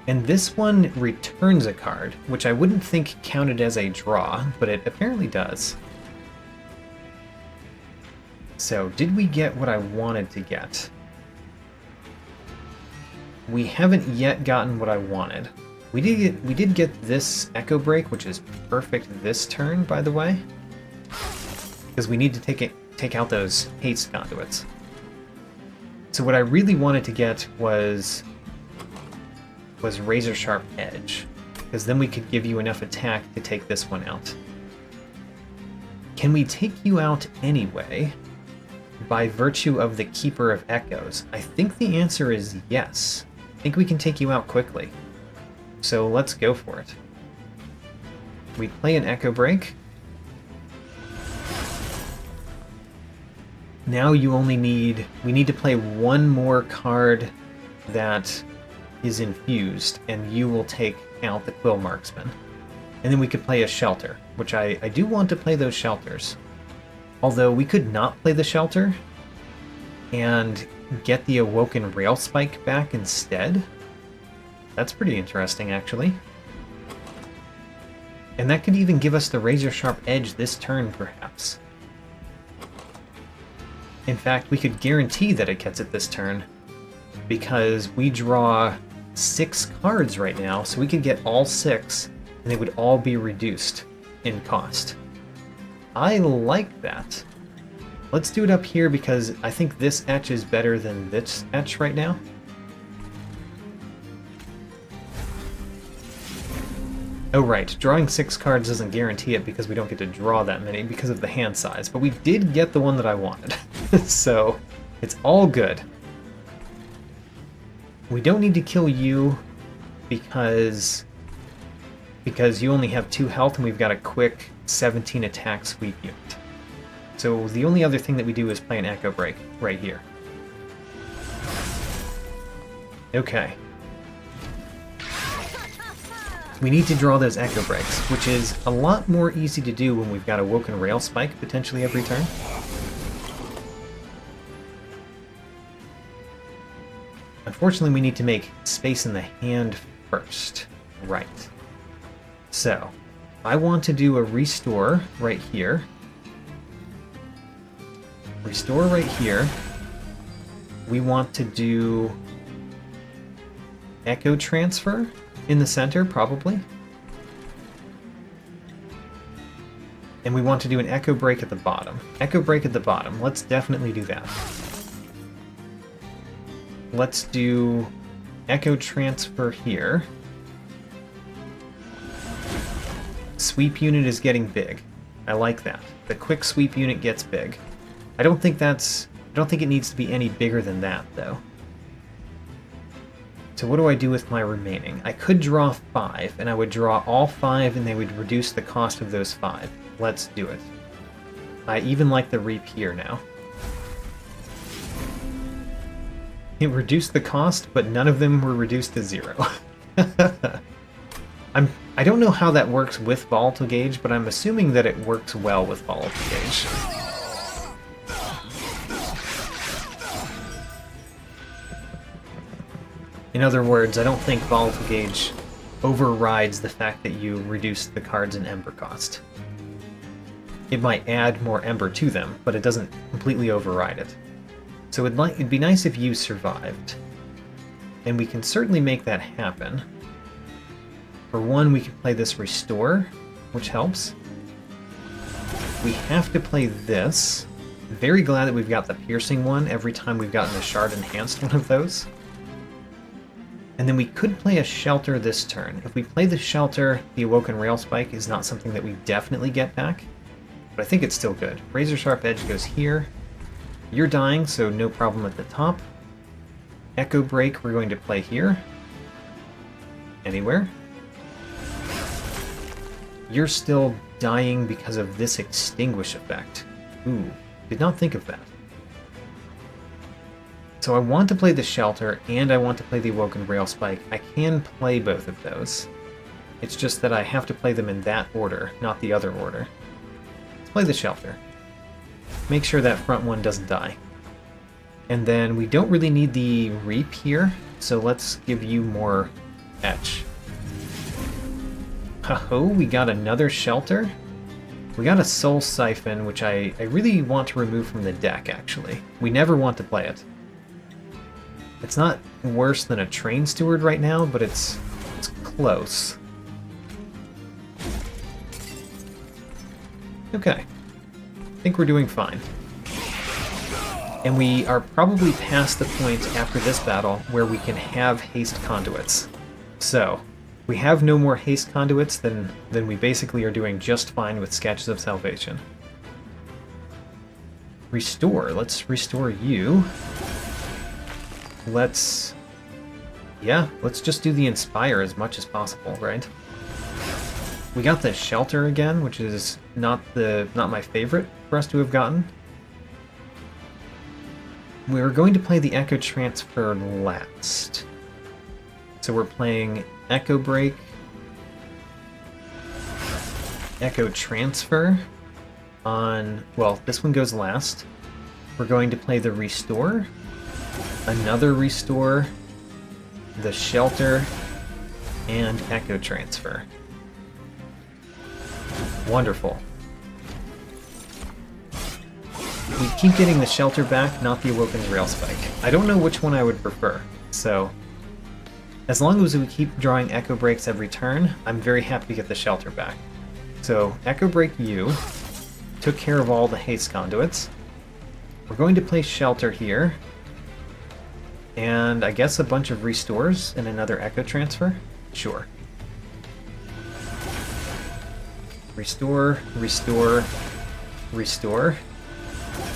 And this one returns a card, which I wouldn't think counted as a draw, but it apparently does. So, did we get what I wanted to get? we haven't yet gotten what I wanted. We did get this Echo Break, which is perfect this turn, by the way. Because we need to take out those haste conduits. So what I really wanted to get was Razor Sharp Edge, because then we could give you enough attack to take this one out. Can we take you out anyway by virtue of the Keeper of Echoes? I think the answer is yes. I think we can take you out quickly. So let's go for it. We play an Echo Break. Now we need to play one more card that is infused, and you will take out the Quill Marksman. And then we could play a Shelter, which I do want to play those Shelters. Although we could not play the Shelter and get the Awoken Rail Spike back instead. That's pretty interesting, actually. And that could even give us the Razor Sharp Edge this turn, perhaps. In fact, we could guarantee that it gets it this turn, because we draw 6 cards right now, so we could get all 6, and they would all be reduced in cost. I like that. Let's do it up here, because I think this etch is better than this etch right now. Oh right, drawing 6 cards doesn't guarantee it because we don't get to draw that many because of the hand size, but we did get the one that I wanted. So, it's all good. We don't need to kill you because you only have 2 health and we've got a quick 17 attack sweep unit. So the only other thing that we do is play an Echo Break right here. Okay. We need to draw those Echo Breaks, which is a lot more easy to do when we've got Awoken Rail Spike potentially every turn. Unfortunately, we need to make space in the hand first. Right. So, I want to do a Restore right here. Restore right here. We want to do Echo Transfer in the center, probably. And we want to do an Echo Break at the bottom. Echo Break at the bottom. Let's definitely do that. Let's do Echo Transfer here. Sweep unit is getting big. I like that. The quick sweep unit gets big. I don't think it needs to be any bigger than that, though. So what do I do with my remaining? I could draw 5, and I would draw all 5, and they would reduce the cost of those 5. Let's do it. I even like the Reap here now. It reduced the cost, but none of them were reduced to 0. I don't know how that works with Volatile Gauge, but I'm assuming that it works well with Volatile Gauge. In other words, I don't think Volatile Gauge overrides the fact that you reduce the cards in Ember cost. It might add more Ember to them, but it doesn't completely override it. So it'd be nice if you survived. And we can certainly make that happen. For one, we could play this Restore, which helps. We have to play this. Very glad that we've got the Piercing one every time we've gotten the Shard Enhanced one of those. And then we could play a Shelter this turn. If we play the Shelter, the Awoken Rail Spike is not something that we definitely get back. But I think it's still good. Razor Sharp Edge goes here. You're dying, so no problem at the top. Echo Break we're going to play here. Anywhere. You're still dying because of this Extinguish effect. Ooh, did not think of that. So I want to play the Shelter, and I want to play the Awoken Rail Spike. I can play both of those. It's just that I have to play them in that order, not the other order. Let's play the Shelter. Make sure that front one doesn't die. And then we don't really need the Reap here, so let's give you more Etch. Ho-ho, we got another Shelter. We got a Soul Siphon, which I really want to remove from the deck, actually. We never want to play it. It's not worse than a train steward right now, but it's close. Okay. I think we're doing fine. And we are probably past the point after this battle where we can have haste conduits. So, we have no more haste conduits, then we basically are doing just fine with Sketches of Salvation. Restore. Let's restore you. Let's just do the Inspire as much as possible, right? We got the Shelter again, which is not my favorite for us to have gotten. We're going to play the Echo Transfer last. So we're playing Echo Break, Echo Transfer on, well, this one goes last. We're going to play the Restore, another Restore, the Shelter, and Echo Transfer. Wonderful. We keep getting the Shelter back, not the Awoken Rail Spike. I don't know which one I would prefer, so as long as we keep drawing Echo Breaks every turn, I'm very happy to get the Shelter back. So, Echo Break you, took care of all the haste conduits. We're going to play Shelter here, and I guess a bunch of Restores and another Echo Transfer? Sure. Restore, Restore, Restore.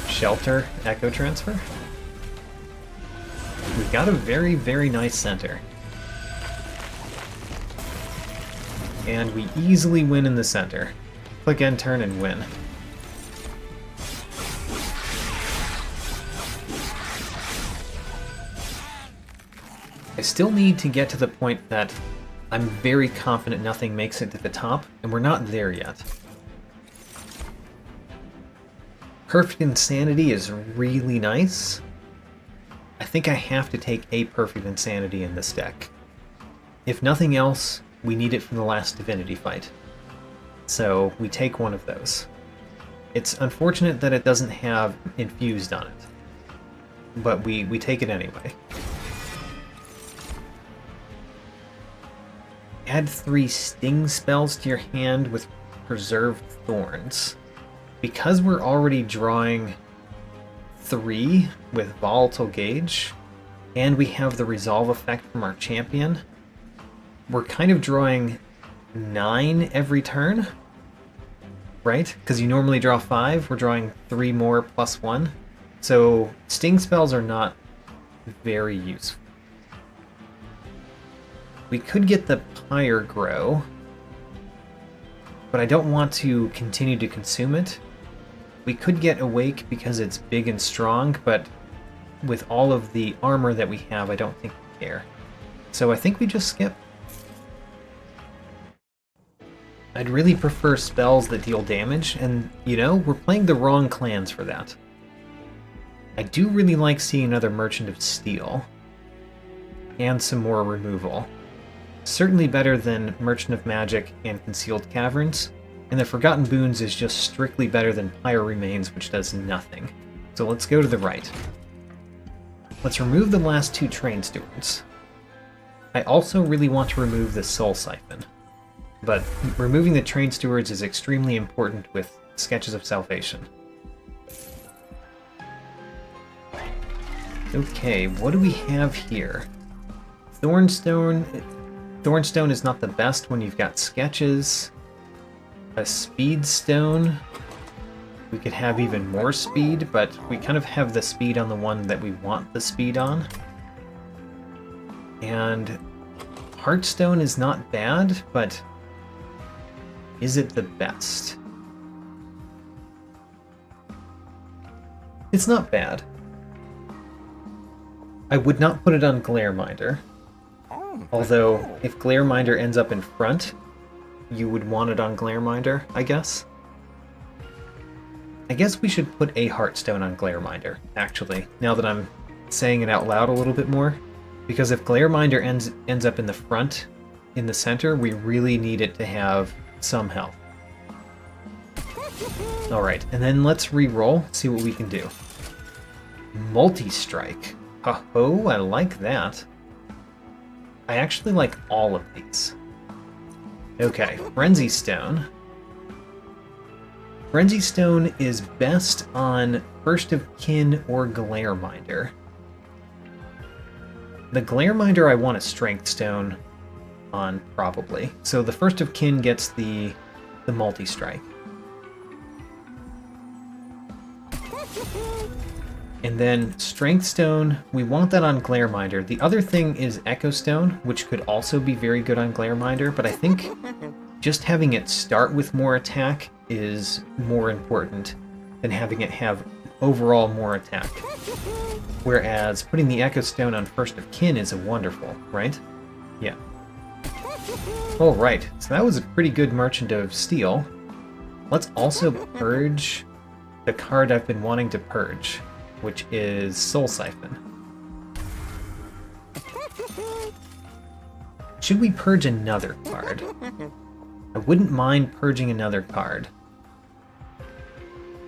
Shelter, Echo Transfer. We've got a very, very nice center. And we easily win in the center. Click end turn and win. I still need to get to the point that I'm very confident nothing makes it to the top, and we're not there yet. Perfect Insanity is really nice. I think I have to take a Perfect Insanity in this deck. If nothing else, we need it from the Last Divinity fight. So we take one of those. It's unfortunate that it doesn't have Infused on it, but we take it anyway. Add 3 Sting spells to your hand with Preserved Thorns. Because we're already drawing 3 with Volatile Gauge, and we have the Resolve effect from our champion, we're kind of drawing 9 every turn, right? Because you normally draw 5, we're drawing 3 more plus 1. So Sting spells are not very useful. We could get the Pyre grow, but I don't want to continue to consume it. We could get Awake because it's big and strong, but with all of the armor that we have, I don't think we care. So I think we just skip. I'd really prefer spells that deal damage, and, you know, we're playing the wrong clans for that. I do really like seeing another Merchant of Steel, and some more removal. Certainly better than Merchant of Magic and Concealed Caverns, and the Forgotten Boons is just strictly better than Pyre Remains, which does nothing. So let's go to the right. Let's remove the last 2 Train Stewards. I also really want to remove the Soul Siphon, but removing the Train Stewards is extremely important with Sketches of Salvation. Okay, what do we have here? Thornstone. Thornstone is not the best when you've got Sketches. A Speed Stone. We could have even more speed, but we kind of have the speed on the one that we want the speed on. And Heartstone is not bad, but is it the best? It's not bad. I would not put it on Glareminder. Although, if Glareminder ends up in front, you would want it on Glareminder, I guess. I guess we should put a Heartstone on Glareminder, actually, now that I'm saying it out loud a little bit more. Because if Glareminder ends up in the front, in the center, we really need it to have some health. Alright, and then let's re-roll, see what we can do. Multi-strike. Oh, I like that. I actually like all of these. Okay, Frenzy Stone. Frenzy Stone is best on First of Kin or Glare Minder. The Glare Minder I want a Strength Stone on, probably. So the First of Kin gets the multi-strike. And then Strength Stone, we want that on Glare Minder. The other thing is Echo Stone, which could also be very good on Glare Minder, but I think just having it start with more attack is more important than having it have overall more attack. Whereas putting the Echo Stone on First of Kin is a wonderful, right? Yeah. Alright, so that was a pretty good Merchant of Steel. Let's also purge the card I've been wanting to purge, which is Soul Siphon. Should we purge another card? I wouldn't mind purging another card.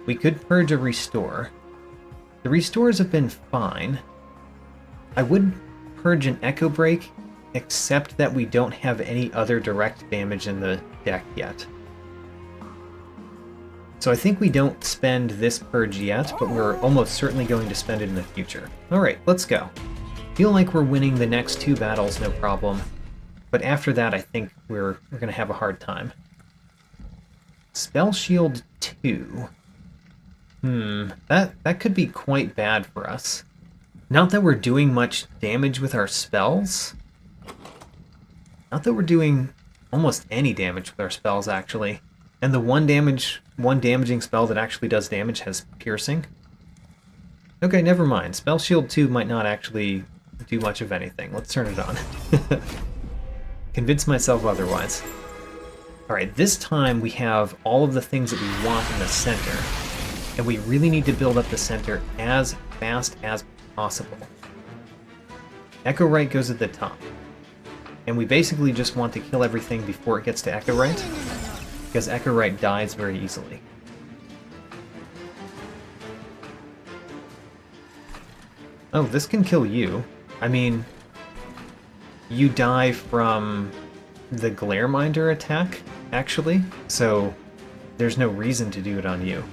We could purge a Restore. The Restores have been fine. I would purge an Echo Break, except that we don't have any other direct damage in the deck yet. So I think we don't spend this purge yet, but we're almost certainly going to spend it in the future. Alright, let's go. Feel like we're winning the next two battles, no problem. But after that, I think we're going to have a hard time. Spell Shield 2. That could be quite bad for us. Not that we're doing much damage with our spells. Not that we're doing almost any damage with our spells, actually. And the one damaging spell that actually does damage has Piercing. Okay, never mind. Spell Shield 2 might not actually do much of anything. Let's turn it on. Convince myself otherwise. Alright, this time we have all of the things that we want in the center. And we really need to build up the center as fast as possible. Echo Right goes at the top. And we basically just want to kill everything before it gets to Echo Right, because Echo Right dies very easily. Oh, this can kill you. I mean, you die from the Glare Minder attack, actually, so there's no reason to do it on you.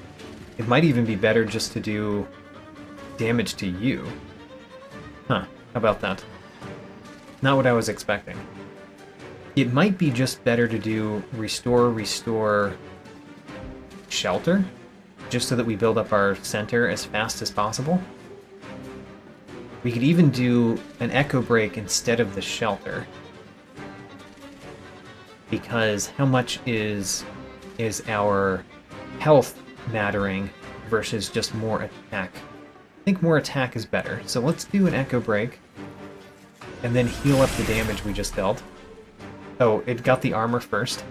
It might even be better just to do damage to you. Huh, how about that? Not what I was expecting. It might be just better to do restore, shelter, just so that we build up our center as fast as possible. We could even do an Echo Break instead of the shelter. Because how much is our health mattering versus just more attack? I think more attack is better. So let's do an Echo Break. And then heal up the damage we just dealt. Oh, it got the armor first.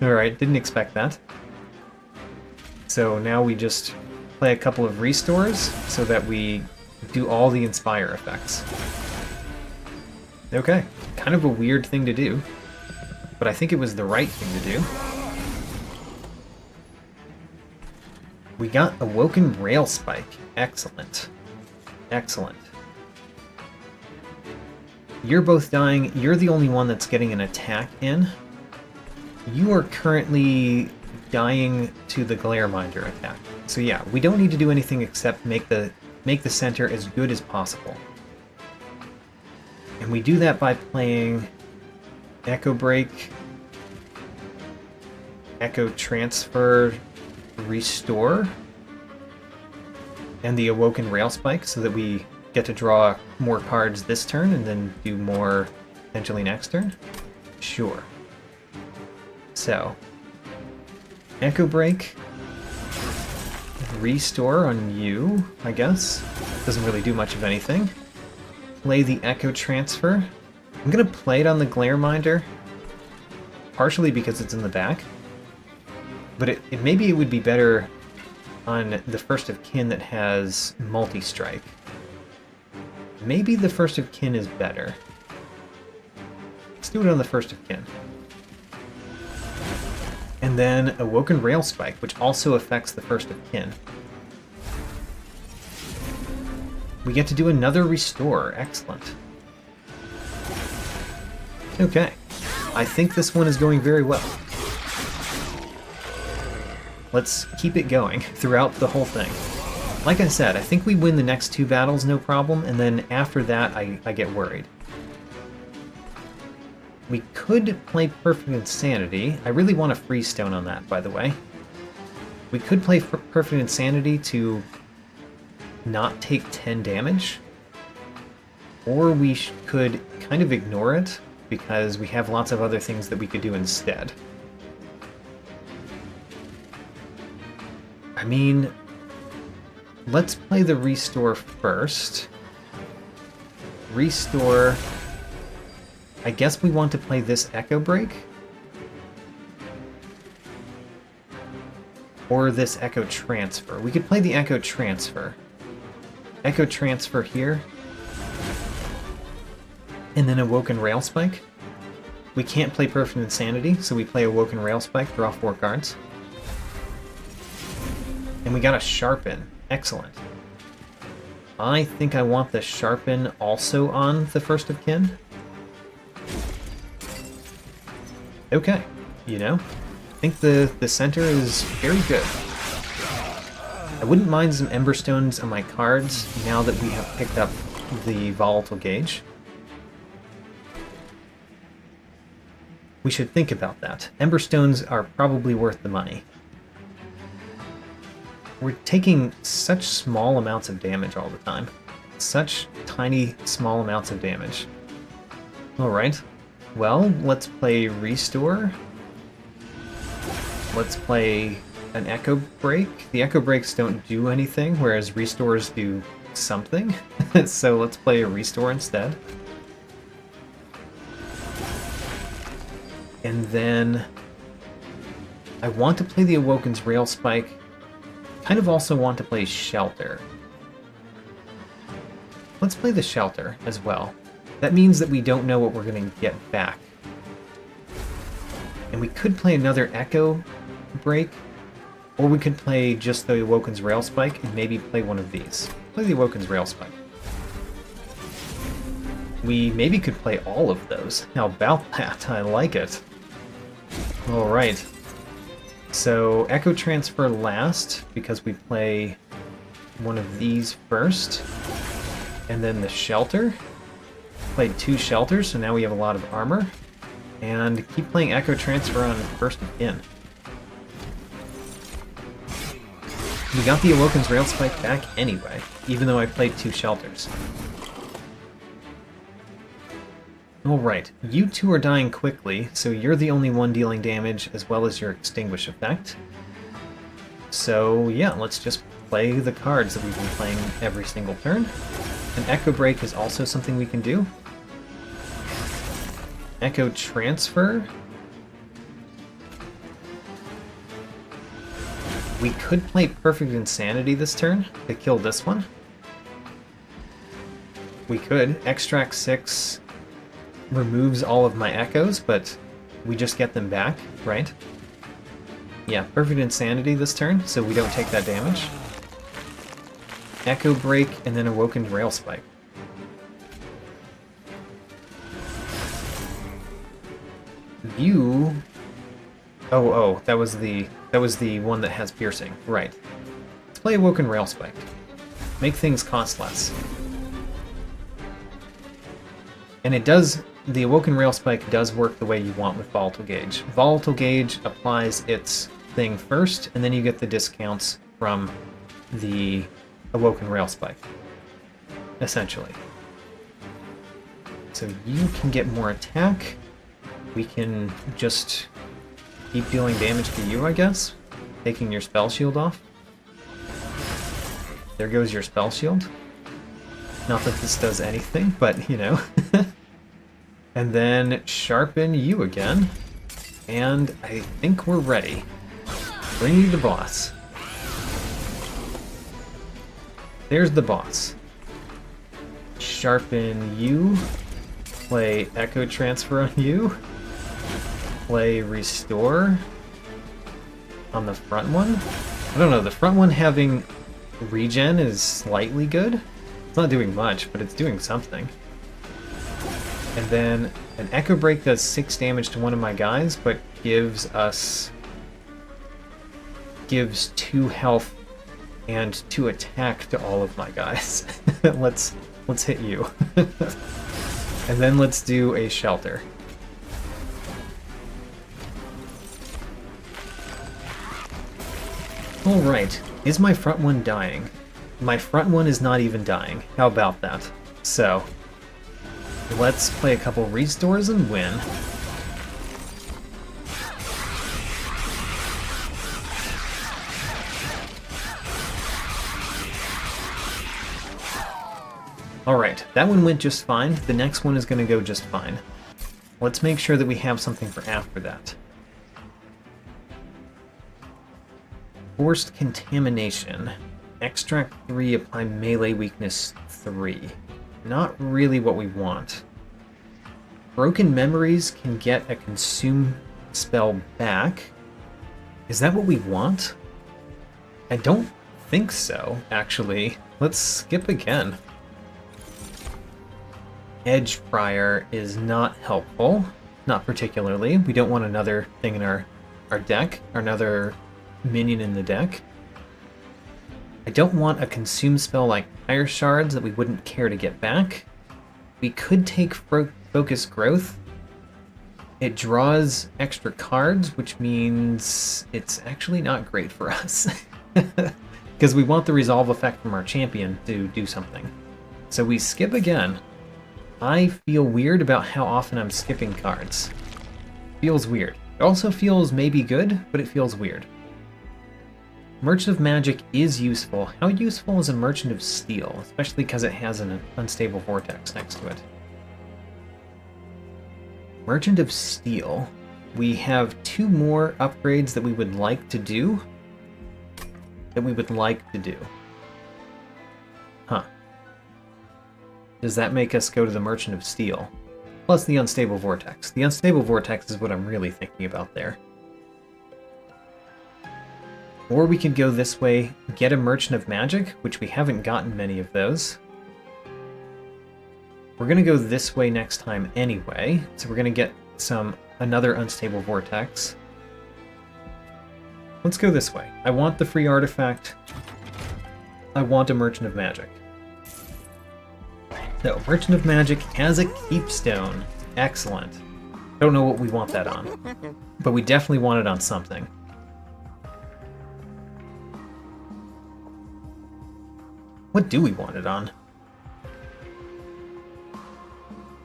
Alright, didn't expect that. So now we just play a couple of restores so that we do all the Inspire effects. Okay, kind of a weird thing to do, but I think it was the right thing to do. We got Awoken Rail Spike. Excellent. Excellent. You're both dying. You're the only one that's getting an attack in. You are currently dying to the Glare Minder attack. So yeah, we don't need to do anything except make the center as good as possible. And we do that by playing Echo Break, Echo Transfer, Restore, and the Awoken Rail Spike so that we get to draw more cards this turn and then do more potentially next turn? Sure. So, Echo Break, Restore on you, I guess. Doesn't really do much of anything. Play the Echo Transfer. I'm gonna play it on the Glare Minder, partially because it's in the back, but maybe it would be better on the First of Kin that has multi-strike. Maybe the First of Kin is better. Let's do it on the First of Kin. And then Awoken Rail Spike, which also affects the First of Kin. We get to do another restore. Excellent. Okay. I think this one is going very well. Let's keep it going throughout the whole thing. Like I said, I think we win the next 2 battles no problem, and then after that I get worried. We could play Perfect Insanity. I really want a Freestone on that, by the way. We could play Perfect Insanity to not take 10 damage. Or we could kind of ignore it, because we have lots of other things that we could do instead. I mean, let's play the Restore first. Restore... I guess we want to play this Echo Break. Or this Echo Transfer. We could play the Echo Transfer. Echo Transfer here. And then Awoken Railspike. We can't play Perfect Insanity, so we play Awoken Railspike, draw 4 cards. And we got a Sharpen. Excellent. I think I want the Sharpen also on the First of Kin. Okay, you know, I think the center is very good. I wouldn't mind some Ember Stones on my cards now that we have picked up the Volatile Gauge. We should think about that. Ember Stones are probably worth the money. We're taking such small amounts of damage all the time. Such tiny, small amounts of damage. Alright. Well, let's play Restore. Let's play an Echo Break. The Echo Breaks don't do anything, whereas Restores do something. So let's play a Restore instead. And then I want to play the Awoken's Railspike. Kind of also want to play Shelter. Let's play the Shelter as well. That means that we don't know what we're going to get back. And we could play another Echo Break, or we could play just the Awoken's Railspike and maybe play one of these. Play the Awoken's Railspike. We maybe could play all of those. How about that? I like it. Alright. So, Echo Transfer last, because we play one of these first. And then the Shelter. Played 2 Shelters, so now we have a lot of armor. And keep playing Echo Transfer on First of Kin. We got the Awoken's Railspike back anyway, even though I played 2 Shelters. Alright, you 2 are dying quickly, so you're the only one dealing damage as well as your Extinguish effect. So yeah, let's just play the cards that we've been playing every single turn. An Echo Break is also something we can do. Echo Transfer. We could play Perfect Insanity this turn to kill this one. We could. Extract 6 removes all of my Echoes, but we just get them back, right? Yeah, Perfect Insanity this turn, so we don't take that damage. Echo Break, and then Awoken Railspike. You... Oh, that was the one that has piercing. Right. Let's play Awoken Railspike. Make things cost less. And it does... The Awoken Railspike does work the way you want with Volatile Gauge. Volatile Gauge applies its thing first, and then you get the discounts from the Awoken Railspike, essentially. So you can get more attack. We can just keep dealing damage to you, I guess. Taking your spell shield off. There goes your spell shield. Not that this does anything, but, you know. And then sharpen you again. And I think we're ready. Bring you the boss. There's the boss. Sharpen you. Play Echo Transfer on you. Play Restore on the front one. I don't know, the front one having regen is slightly good. It's not doing much, but it's doing something. And then an Echo Break does 6 damage to one of my guys, but gives 2 health and 2 attack to all of my guys. let's hit you. And then let's do a shelter. Alright, is my front one dying? My front one is not even dying. How about that? So, let's play a couple restores and win. Alright, that one went just fine. The next one is going to go just fine. Let's make sure that we have something for after that. Forced Contamination. Extract 3, apply melee weakness 3. Not really what we want. Broken Memories can get a consume spell back. Is that what we want? I don't think so, actually. Let's skip again. Edge Friar is not helpful. Not particularly. We don't want another thing in our deck, or another minion in the deck. I don't want a consume spell like Fire Shards that we wouldn't care to get back. We could take Focus Growth. It draws extra cards, which means it's actually not great for us. Because we want the resolve effect from our champion to do something. So we skip again. I feel weird about how often I'm skipping cards. Feels weird. It also feels maybe good, but it feels weird. Merchant of Magic is useful. How useful is a Merchant of Steel? Especially because it has an unstable vortex next to it. Merchant of Steel. We have 2 more upgrades that we would like to do. Huh. Does that make us go to the Merchant of Steel? Plus the Unstable Vortex. The Unstable Vortex is what I'm really thinking about there. Or we could go this way, get a Merchant of Magic, which we haven't gotten many of those. We're going to go this way next time anyway, so we're going to get another Unstable Vortex. Let's go this way. I want the free artifact. I want a Merchant of Magic. So, Merchant of Magic has a Keepstone. Excellent. Don't know what we want that on, but we definitely want it on something. What do we want it on?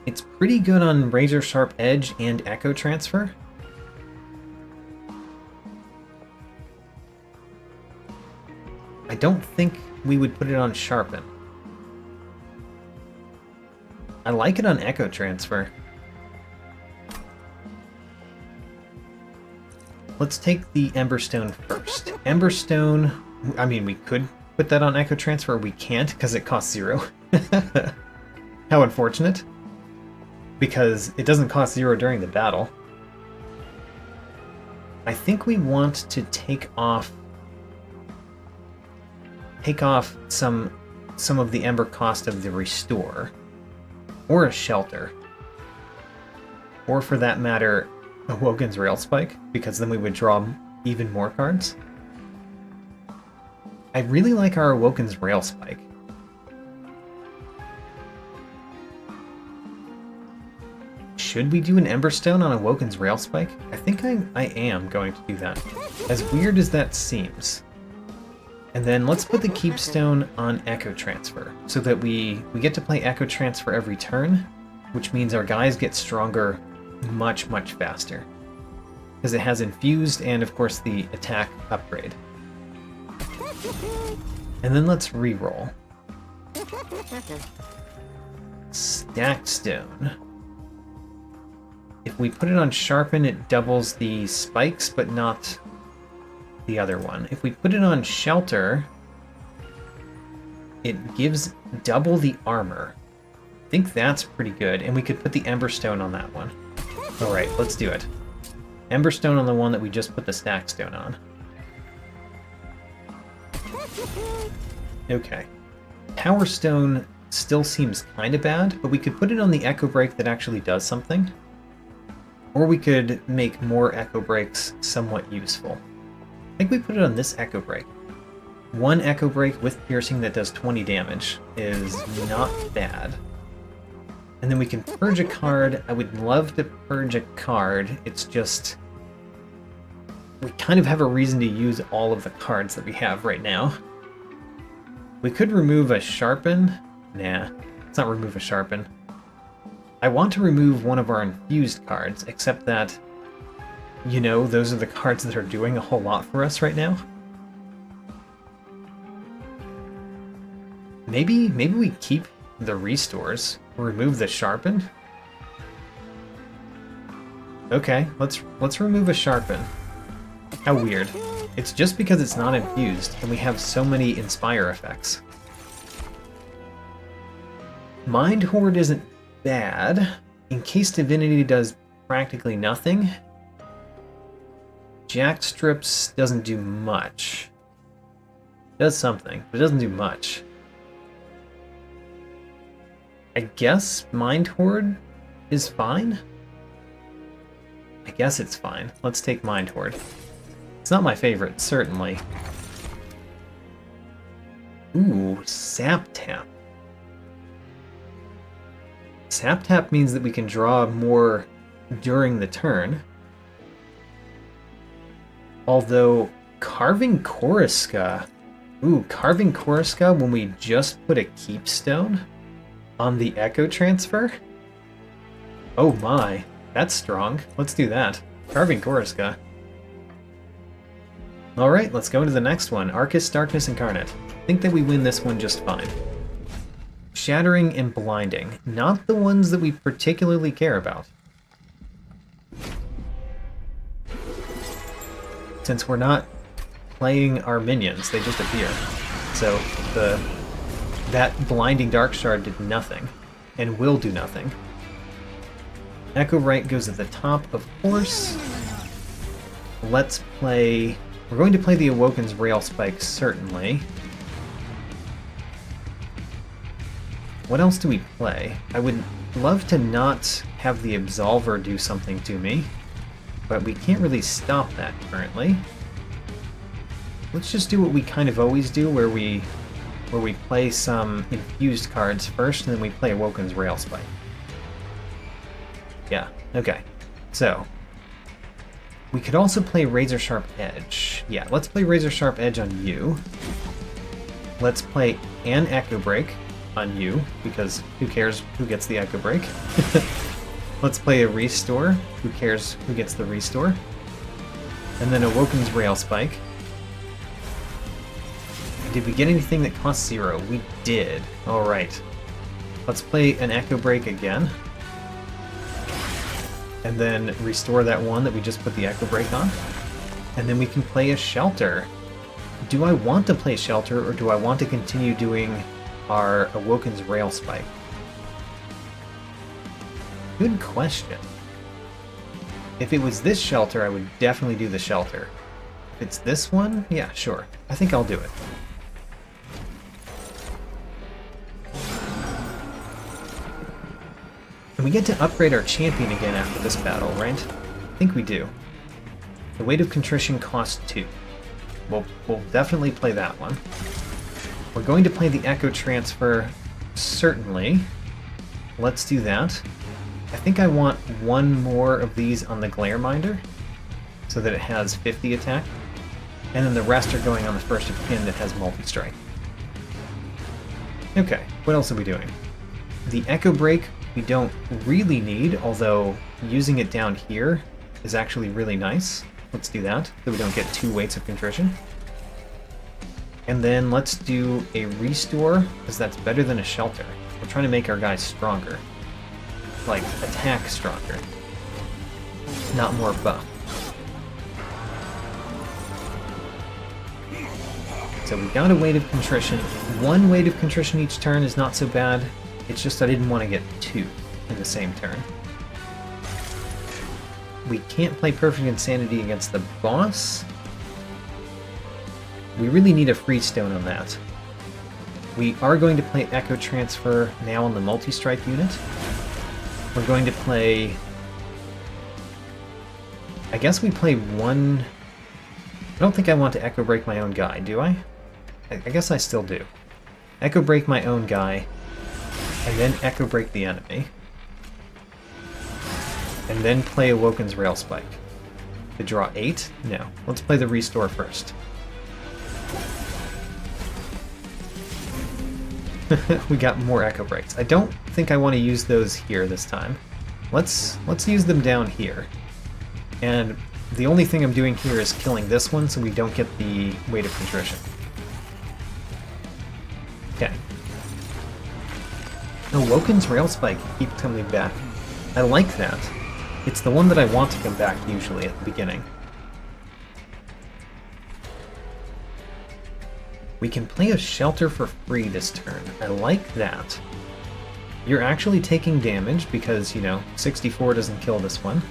It's pretty good on Razor Sharp Edge and Echo Transfer. I don't think we would put it on Sharpen. I like it on Echo Transfer. Let's take the Emberstone first. Emberstone, I mean, we could put that on Echo Transfer, we can't because it costs 0. How unfortunate. Because it doesn't cost 0 during the battle. I think we want to take off some of the Ember cost of the Restore. Or a Shelter. Or for that matter, Awoken's Rail Spike, because then we would draw even more cards. I really like our Awoken's Rail Spike. Should we do an Emberstone on Awoken's Rail Spike? I think I am going to do that. As weird as that seems. And then let's put the Keepstone on Echo Transfer, so that we get to play Echo Transfer every turn, which means our guys get stronger much, much faster. Because it has Infused and, of course, the attack upgrade. And then let's reroll. Stacked Stone. If we put it on Sharpen, it doubles the spikes, but not the other one. If we put it on Shelter, it gives double the armor. I think that's pretty good, and we could put the Emberstone on that one. Alright, let's do it. Emberstone on the one that we just put the Stack Stone on. Okay. Power Stone still seems kind of bad, but we could put it on the Echo Break that actually does something. Or we could make more Echo Breaks somewhat useful. I think we put it on this Echo Break. One Echo Break with piercing that does 20 damage is not bad. And then we can purge a card. I would love to purge a card. It's just... we kind of have a reason to use all of the cards that we have right now. We could remove a Sharpen. Nah, let's not remove a Sharpen. I want to remove one of our infused cards, except that, you know, those are the cards that are doing a whole lot for us right now. Maybe we keep the restores, remove the Sharpen. Okay, let's remove a Sharpen. How weird. It's just because it's not infused, and we have so many Inspire effects. Mind Horde isn't bad. Encased Divinity does practically nothing. Jack Strips doesn't do much. Does something, but it doesn't do much. I guess Mind Horde is fine? I guess it's fine. Let's take Mind Horde. It's not my favorite, certainly. Ooh, Sap Tap. Sap Tap means that we can draw more during the turn. Although, Carving Koriska... Ooh, Carving Koriska when we just put a Keepstone on the Echo Transfer? Oh my, that's strong. Let's do that. Carving Koriska. Alright, let's go into the next one. Archus, Darkness, Incarnate. I think that we win this one just fine. Shattering and Blinding. Not the ones that we particularly care about. Since we're not playing our minions, they just appear. So that Blinding Dark Shard did nothing, and will do nothing. Echo Right goes at the top, of course. Let's play... we're going to play the Awoken's Rail Spike, certainly. What else do we play? I would love to not have the Absolver do something to me, but we can't really stop that currently. Let's just do what we kind of always do, where we play some infused cards first, and then we play Awoken's Rail Spike. Yeah, okay. So, we could also play Razor Sharp Edge. Yeah, let's play Razor Sharp Edge on you. Let's play an Echo Break on you, because who cares who gets the Echo Break? Let's play a Restore. Who cares who gets the Restore? And then Awoken's Rail Spike. Did we get anything that cost 0? We did. Alright. Let's play an Echo Break again. And then restore that one that we just put the Echo Break on. And then we can play a Shelter. Do I want to play Shelter, or do I want to continue doing our Awoken's Rail Spike? Good question. If it was this Shelter, I would definitely do the Shelter. If it's this one, yeah, sure. I think I'll do it. And we get to upgrade our champion again after this battle, right? I think we do. The Weight of Contrition costs 2. We'll definitely play that one. We're going to play the Echo Transfer, certainly. Let's do that. I think I want one more of these on the Glare Minder, so that it has 50 attack. And then the rest are going on the first of kin that has multi-strike. Okay, what else are we doing? The Echo Break we don't really need, although using it down here is actually really nice. Let's do that, so we don't get 2 Weights of Contrition. And then let's do a Restore, because that's better than a Shelter. We're trying to make our guys stronger. Like, attack stronger. Not more buff. So we got a Weight of Contrition. 1 Weight of Contrition each turn is not so bad. It's just I didn't want to get 2 in the same turn. We can't play Perfect Insanity against the boss. We really need a Freestone on that. We are going to play Echo Transfer now on the multi-strike unit. We're going to play... I guess we play one... I don't think I want to Echo Break my own guy, do I? I guess I still do. Echo Break my own guy, and then Echo Break the enemy. And then play Awoken's Rail Spike. To draw 8? No. Let's play the Restore first. We got more Echo Breaks. I don't think I want to use those here this time. Let's use them down here. And the only thing I'm doing here is killing this one so we don't get the Weight of Contrition. Okay. Awoken's Rail Spike keeps coming back. I like that. It's the one that I want to come back usually at the beginning. We can play a Shelter for free this turn. I like that. You're actually taking damage because, you know, 64 doesn't kill this one,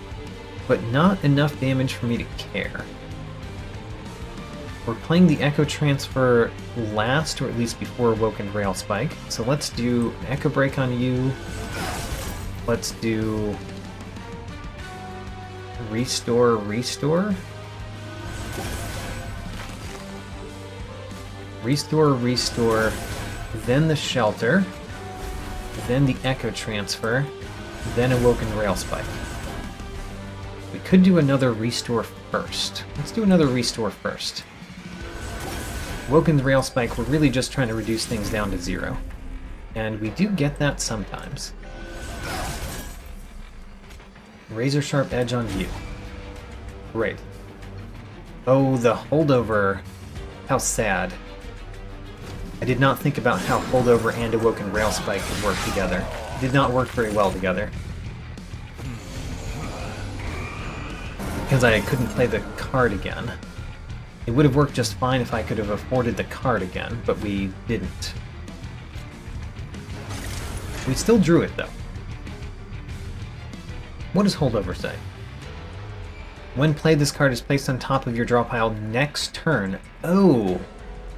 but not enough damage for me to care. We're playing the Echo Transfer last, or at least before Awoken Rail Spike, so let's do an Echo Break on you. Let's do Restore, Restore. Restore, Restore, then the Shelter, then the Echo Transfer, then Awoken Rail Spike. We could do another Restore first. Let's do another Restore first. Awoken's Rail Spike, we're really just trying to reduce things down to 0. And we do get that sometimes. Razor Sharp Edge on you. Great. Oh, the Holdover. How sad. I did not think about how Holdover and Awoken Rail Spike would work together. It did not work very well together. Because I couldn't play the card again. It would have worked just fine if I could have afforded the card again, but we didn't. We still drew it, though. What does Holdover say? When played, this card is placed on top of your draw pile next turn. Oh!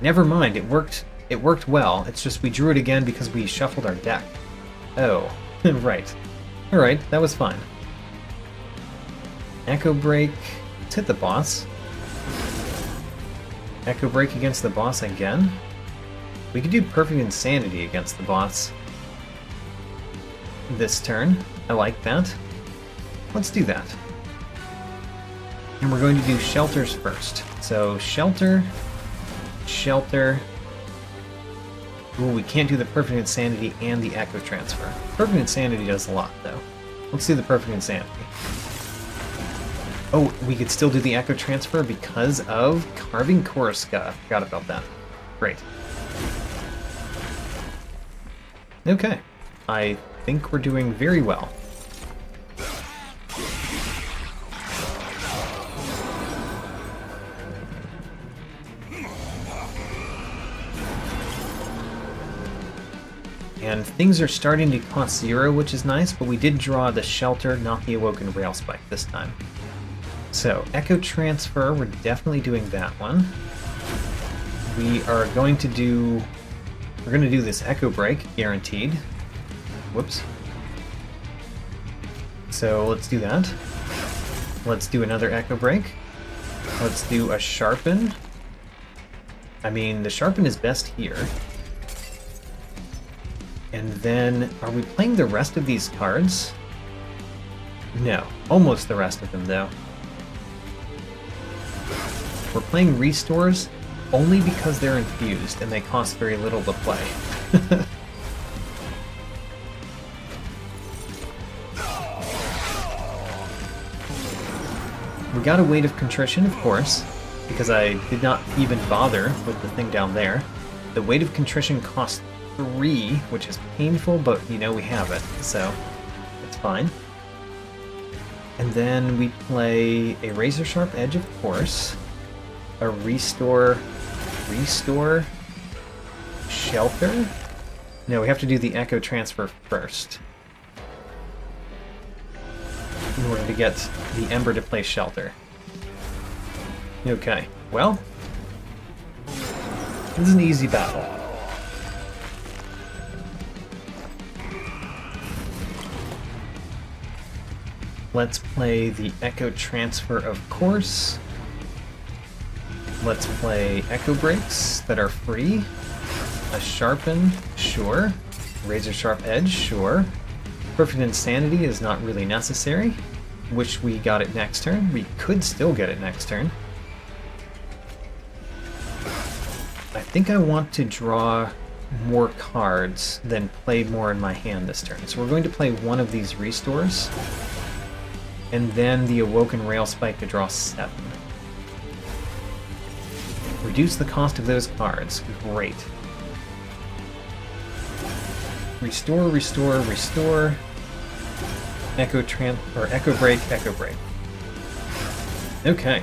Never mind, it worked well. It's just we drew it again because we shuffled our deck. Oh. Right. Alright, that was fine. Echo Break. Let's hit the boss. Echo Break against the boss again. We could do Perfect Insanity against the boss this turn. I like that. Let's do that. And we're going to do Shelters first. So Shelter, Shelter. Ooh, we can't do the Perfect Insanity and the Echo Transfer. Perfect Insanity does a lot, though. Let's do the Perfect Insanity. Oh, we could still do the Echo Transfer because of Carving Koriska. Forgot about that. Great. Okay. I think we're doing very well. And things are starting to cost 0, which is nice, but we did draw the Shelter, not the Awoken Rail Spike this time. So, Echo Transfer, we're definitely doing that one. We are going to do... We're going to do this Echo Break, guaranteed. Whoops. So, let's do that. Let's do another Echo Break. Let's do a Sharpen. I mean, the Sharpen is best here. And then, are we playing the rest of these cards? No, almost the rest of them, though. We're playing Restores only because they're infused and they cost very little to play. We got a Weight of Contrition, of course, because I did not even bother with the thing down there. The Weight of Contrition costs 3, which is painful, but you know we have it, so it's fine. And then we play a Razor Sharp Edge, of course. A Restore, Shelter? No, we have to do the Echo Transfer first in order to get the Ember to play Shelter. Okay, well, this is an easy battle. Let's play the Echo Transfer, of course. Let's play Echo Breaks that are free. A Sharpen, sure. Razor Sharp Edge, sure. Perfect Insanity is not really necessary. Wish we got it next turn. We could still get it next turn. I think I want to draw more cards than play more in my hand this turn. So we're going to play one of these restores, and then the Awoken Railspike to draw 7. Reduce the cost of those cards. Great. Restore, restore, restore. Echo Break, Echo Break. Okay.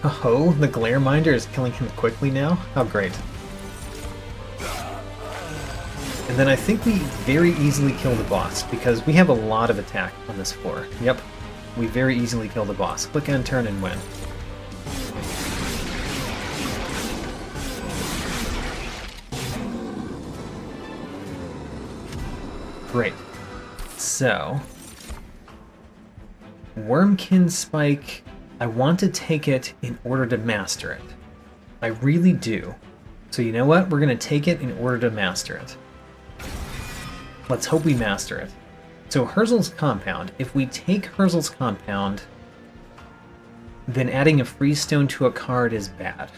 Oh, the Glare Minder is killing him quickly now? How great. And then I think we very easily kill the boss, because we have a lot of attack on this floor. Yep, we very easily kill the boss. Click end turn and win. Great. So, Wurmkin Spike, I want to take it in order to master it. I really do. So you know what? We're going to take it in order to master it. Let's hope we master it. So Herzl's Compound. If we take Herzl's Compound, then adding a Freestone to a card is bad.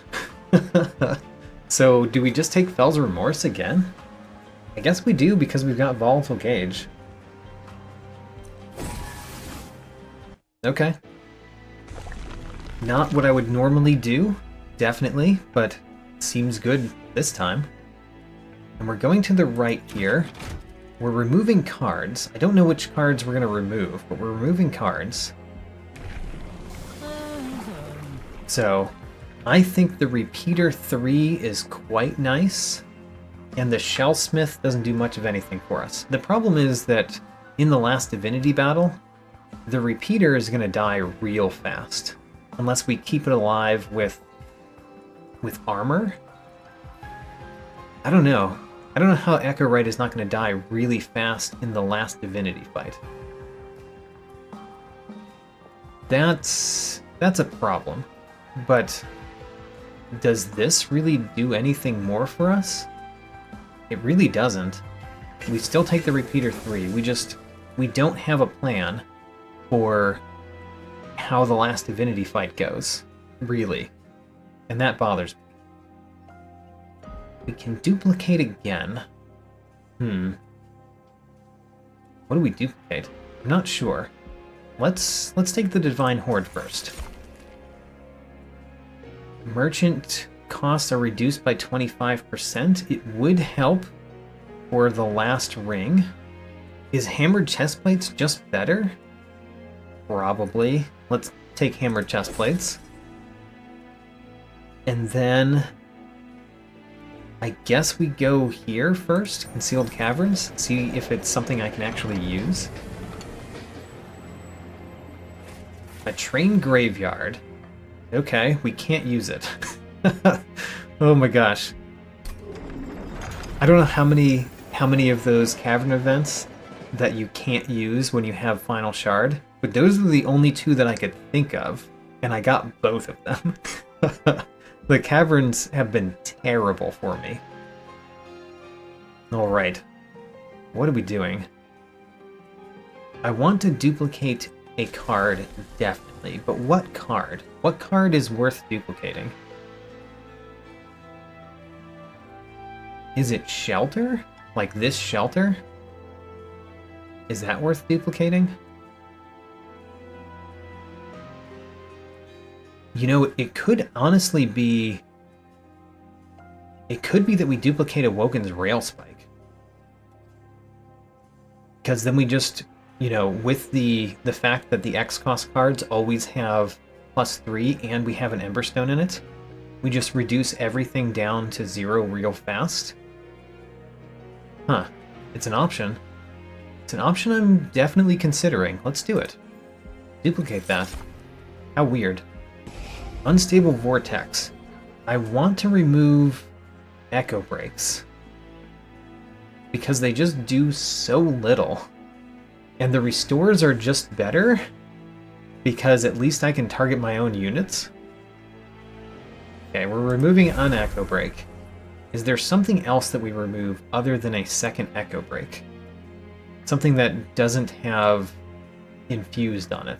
So do we just take Fell's Remorse again? I guess we do, because we've got Volatile Gauge. Okay. Not what I would normally do, definitely, but seems good this time. And we're going to the right here. We're removing cards. I don't know which cards we're going to remove, but we're removing cards. So, I think the Repeater 3 is quite nice. And the Shellsmith doesn't do much of anything for us. The problem is that in the Last Divinity battle, the Repeater is going to die real fast. Unless we keep it alive with armor. I don't know. I don't know how Echo Right is not going to die really fast in the Last Divinity fight. That's a problem. But does this really do anything more for us? It really doesn't. We still take the Repeater 3. We don't have a plan for how the Last Divinity fight goes, really. And that bothers me. We can duplicate again. What do we duplicate? I'm not sure. Let's take the Divine Horde first. Merchant costs are reduced by 25%. It would help for the last ring. Is Hammered Chestplates just better? Probably. Let's take Hammered Chestplates. And then I guess we go here first, Concealed Caverns, see if it's something I can actually use. A Train Graveyard. Okay, we can't use it. Oh my gosh. I don't know how many of those cavern events that you can't use when you have Final Shard, but those are the only two that I could think of, and I got both of them. The caverns have been terrible for me. Alright. What are we doing? I want to duplicate a card, definitely, but what card? What card is worth duplicating? Is it Shelter? Like this Shelter? Is that worth duplicating? You know, it could honestly be... It could be that we duplicate Awoken's Railspike. Because then we just, you know, with the fact that the X-cost cards always have +3 and we have an Emberstone in it, we just reduce everything down to 0 real fast. Huh. It's an option. It's an option I'm definitely considering. Let's do it. Duplicate that. How weird. Unstable Vortex. I want to remove Echo Breaks, because they just do so little. And the restores are just better because at least I can target my own units. Okay, we're removing an Echo Break. Is there something else that we remove other than a second Echo Break? Something that doesn't have infused on it.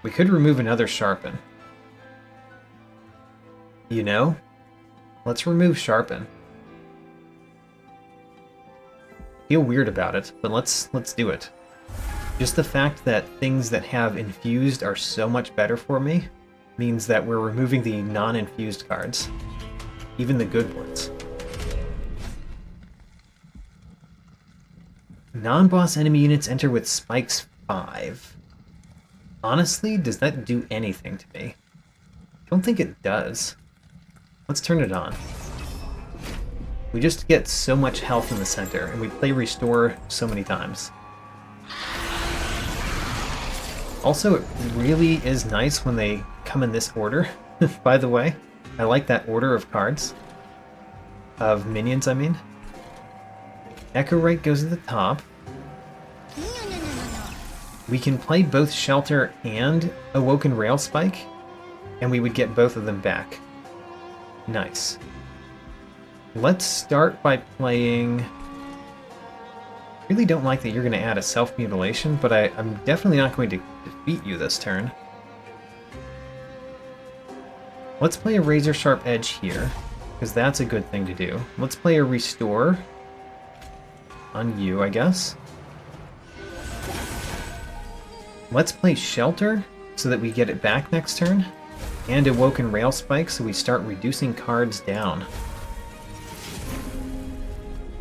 We could remove another Sharpen. You know? Let's remove Sharpen. Feel weird about it, but let's do it. Just the fact that things that have infused are so much better for me means that we're removing the non-infused cards. Even the good ones. Non-boss enemy units enter with spikes 5. Honestly, does that do anything to me? I don't think it does. Let's turn it on. We just get so much health in the center, and we play Restore so many times. Also, it really is nice when they come in this order, by the way. I like that order of cards. Of minions, I mean. Echo Right goes at the top. We can play both Shelter and Awoken Rail Spike, and we would get both of them back. Nice. Let's start by playing... Really don't like that you're going to add a Self-Mutilation, but I'm definitely not going to defeat you this turn. Let's play a Razor Sharp Edge here, because that's a good thing to do. Let's play a Restore on you, I guess. Let's play Shelter, so that we get it back next turn, and Awoken Rail Spike, so we start reducing cards down.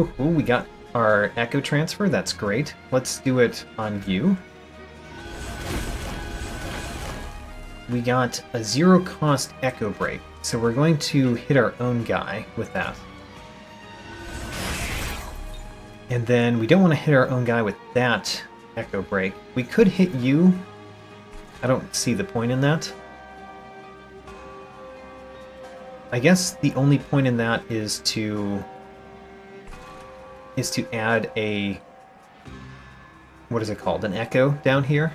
Ooh, we got our Echo Transfer, that's great. Let's do it on you. We got a 0-cost Echo Break, so we're going to hit our own guy with that. And then we don't want to hit our own guy with that Echo Break. We could hit you. I don't see the point in that. I guess the only point in that is to add a... what is it called? An Echo down here?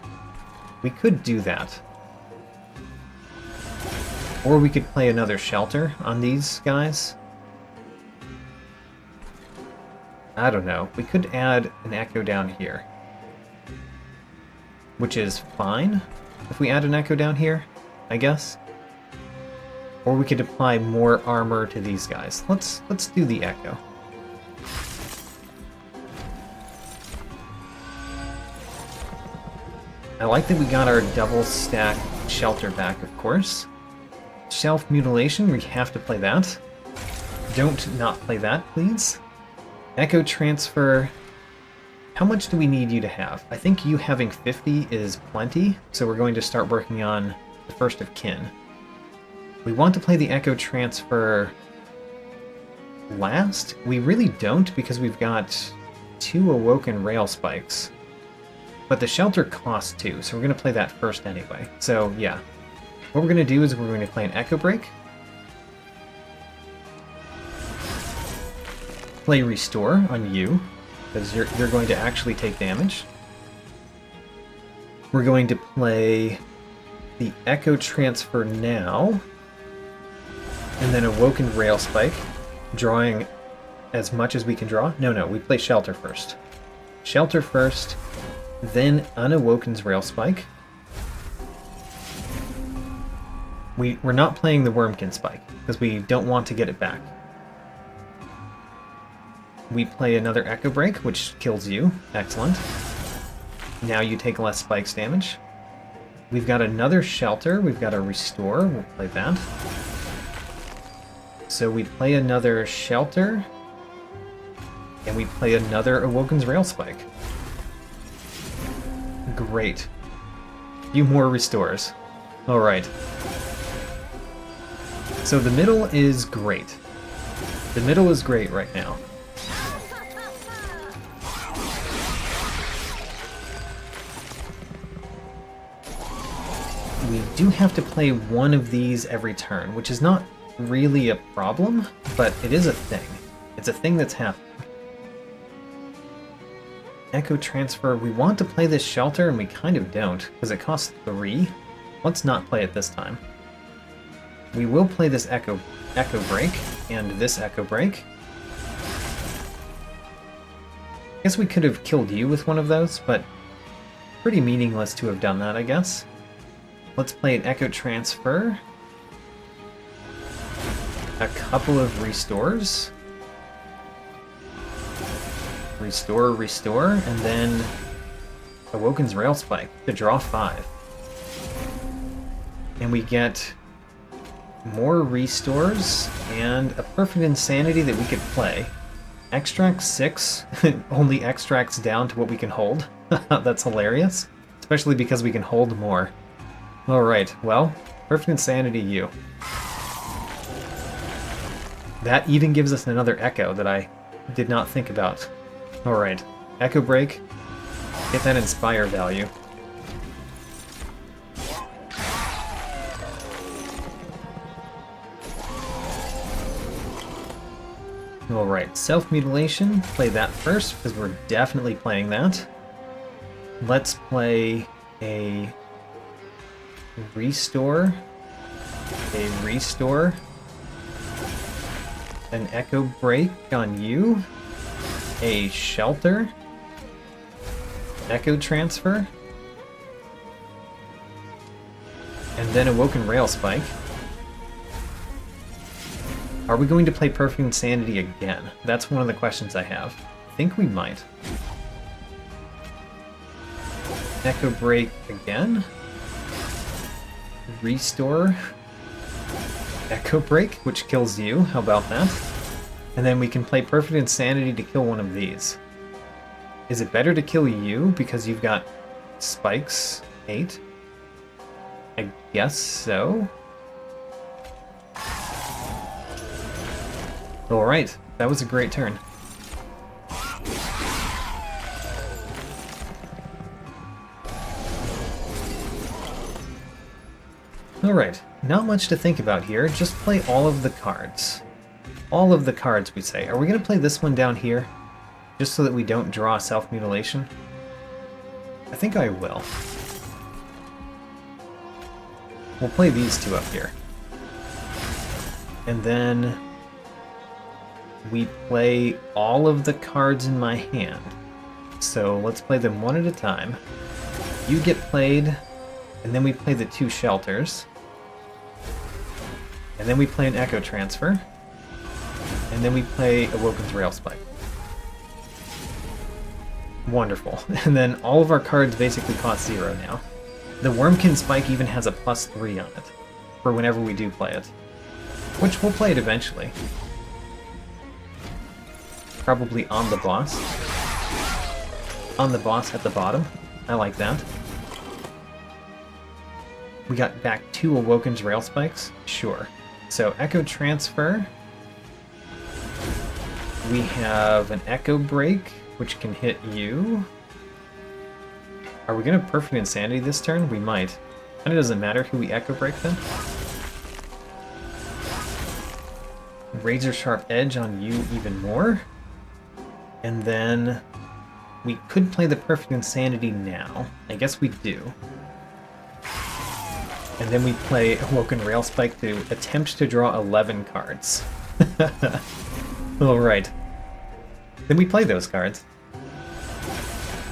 We could do that. Or we could play another Shelter on these guys. I don't know. We could add an Echo down here. Which is fine if we add an Echo down here, I guess. Or we could apply more armor to these guys. Let's do the Echo. I like that we got our double stack Shelter back, of course. Self-Mutilation, we have to play that. Don't not play that, please. Echo Transfer. How much do we need you to have? I think you having 50 is plenty, so we're going to start working on the First of Kin. We want to play the Echo Transfer last? We really don't, because we've got 2 Awoken Rail Spikes. But the Shelter costs 2, so we're going to play that first anyway. So, yeah. What we're going to do is we're going to play an Echo Break. Play Restore on you, because you're going to actually take damage. We're going to play the Echo Transfer now, and then Awoken Rail Spike, drawing as much as we can draw. No, we play Shelter first. Shelter first, then Unawoken's Rail Spike. We're not playing the Wurmkin Spike, because we don't want to get it back. We play another Echo Break, which kills you. Excellent. Now you take less spikes damage. We've got another Shelter. We've got a Restore. We'll play that. So we play another Shelter. And we play another Awoken's Rail Spike. Great. A few more Restores. Alright. So the middle is great. The middle is great right now. We do have to play one of these every turn, which is not really a problem, but it is a thing. It's a thing that's happening. Echo Transfer. We want to play this Shelter, and we kind of don't, because it costs 3. Let's not play it this time. We will play this Echo Break, and this Echo Break. I guess we could have killed you with one of those, but pretty meaningless to have done that, I guess. Let's play an Echo Transfer. A couple of Restores. Restore, and then Awoken's Rail Spike to draw 5. And we get more Restores and a Perfect Insanity that we could play. Extract 6 only extracts down to what we can hold. That's hilarious. Especially because we can hold more. Alright, well, Perfect Insanity you. That even gives us another Echo that I did not think about. Alright, Echo Break. Get that Inspire value. Alright, Self-Mutilation. Play that first, because we're definitely playing that. Let's play a Restore. An Echo Break on you. A Shelter. Echo Transfer. And then Awoken Rail Spike. Are we going to play Perfect Insanity again? That's one of the questions I have. I think we might. Echo Break again. Restore. Echo Break, which kills you. How about that? And then we can play Perfect Insanity to kill one of these. Is it better to kill you because you've got spikes 8? I guess so. Alright, that was a great turn. Alright, not much to think about here, just play all of the cards. All of the cards, we say. Are we going to play this one down here? Just so that we don't draw Self-Mutilation? I think I will. We'll play these two up here. And then we play all of the cards in my hand. So let's play them one at a time. You get played, and then we play the 2 Shelters. And then we play an Echo Transfer. And then we play Awoken's Rail Spike. Wonderful. And then all of our cards basically cost 0 now. The Wurmkin Spike even has a +3 on it, for whenever we do play it. Which we'll play it eventually. Probably on the boss. On the boss at the bottom. I like that. We got back 2 Awoken's Rail Spikes? Sure. So, Echo Transfer. We have an Echo Break, which can hit you. Are we going to Perfect Insanity this turn? We might. And it doesn't matter who we Echo Break then. Razor Sharp Edge on you even more. And then we could play the Perfect Insanity now. I guess we do. And then we play Awoken Rail Spike to attempt to draw 11 cards. Alright. Then we play those cards.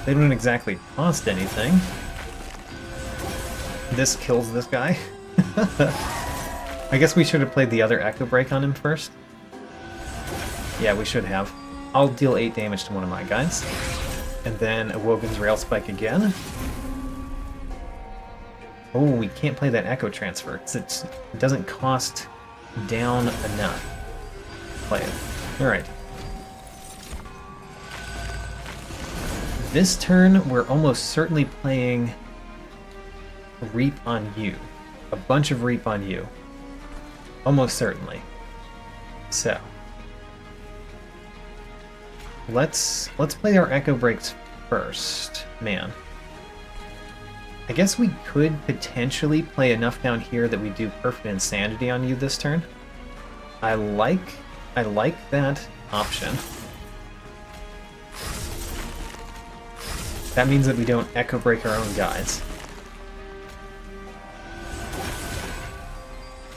They don't exactly cost anything. This kills this guy. I guess we should have played the other Echo Break on him first. Yeah, we should have. I'll deal 8 damage to one of my guys. And then Awoken's Rail Spike again. Oh, we can't play that Echo Transfer, because it doesn't cost down enough. Play it. Alright. This turn, we're almost certainly playing Reap on you. A bunch of Reap on you. Almost certainly. So. Let's play our Echo Breaks first. Man. I guess we could potentially play enough down here that we do Perfect Insanity on you this turn. I like that option. That means that we don't echo break our own guys.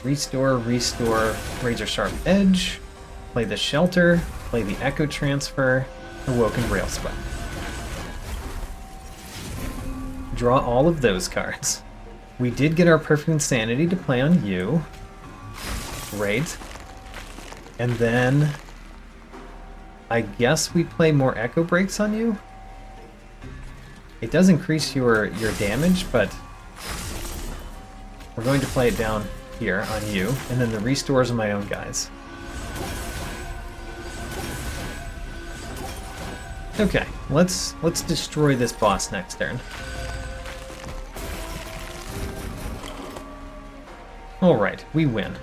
Restore, restore, Razor Sharp Edge, play the Shelter, play the Echo Transfer, Awoken Rail Spell. Draw all of those cards. We did get our Perfect Insanity to play on you. Great. And then I guess we play more Echo Breaks on you? It does increase your damage, but we're going to play it down here on you, and then the restores on my own guys. Okay, let's destroy this boss next turn. Alright, we win.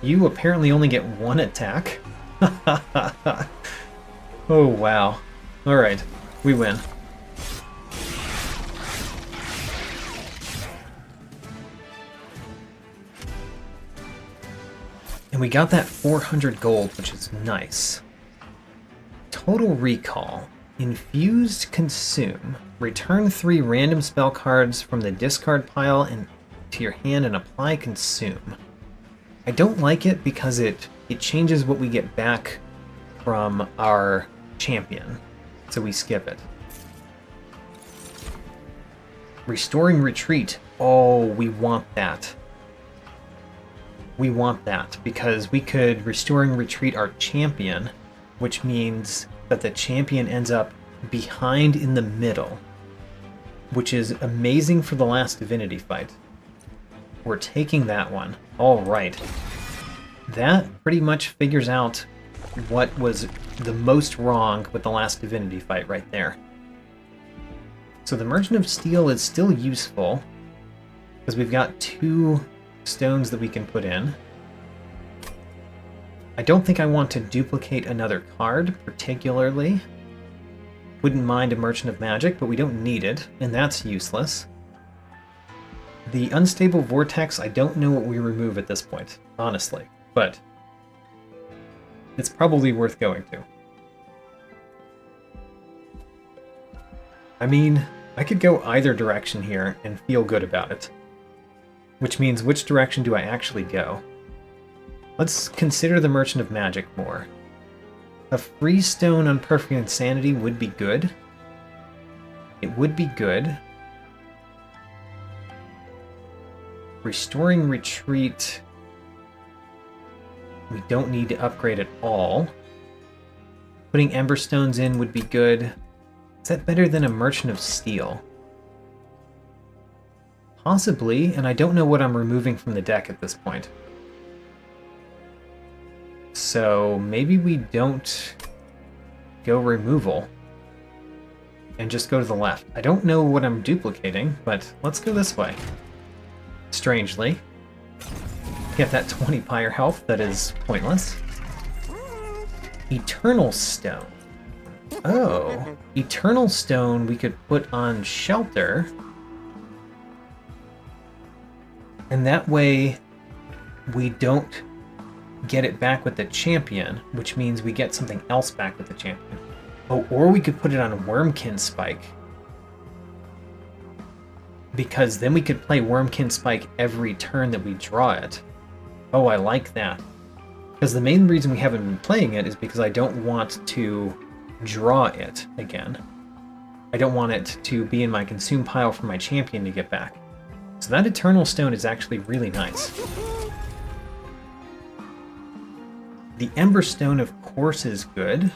You apparently only get one attack. Oh wow. Alright, we win. And we got that 400 gold, which is nice. Total Recall. Infused Consume. Return 3 random spell cards from the discard pile and to your hand and apply Consume. I don't like it because it changes what we get back from our champion, so we skip it. Restoring Retreat. Oh, we want that. We want that because we could Restoring Retreat our champion, which means that the champion ends up behind in the middle, which is amazing for the Last Divinity fight. We're taking that one. All right. That pretty much figures out what was the most wrong with the Last Divinity fight right there. So the Merchant of Steel is still useful because we've got 2 stones that we can put in. I don't think I want to duplicate another card particularly. Wouldn't mind a Merchant of Magic, but we don't need it, and that's useless. The Unstable Vortex, I don't know what we remove at this point, honestly, but it's probably worth going to. I mean, I could go either direction here and feel good about it. Which means, which direction do I actually go? Let's consider the Merchant of Magic more. A Freestone on Perfect Insanity would be good. It would be good. Restoring Retreat, we don't need to upgrade at all. Putting Ember Stones in would be good. Is that better than a Merchant of Steel? Possibly, and I don't know what I'm removing from the deck at this point. So maybe we don't go removal and just go to the left. I don't know what I'm duplicating, but let's go this way. Strangely. Get that 20 Pyre health that is pointless. Eternal Stone. Oh, Eternal Stone we could put on Shelter. And that way we don't get it back with the champion, which means we get something else back with the champion. Oh, or we could put it on Wurmkin Spike. Because then we could play Wurmkin Spike every turn that we draw it. Oh, I like that. Because the main reason we haven't been playing it is because I don't want to draw it again. I don't want it to be in my consume pile for my champion to get back. So that Eternal Stone is actually really nice. The Ember Stone, of course, is good.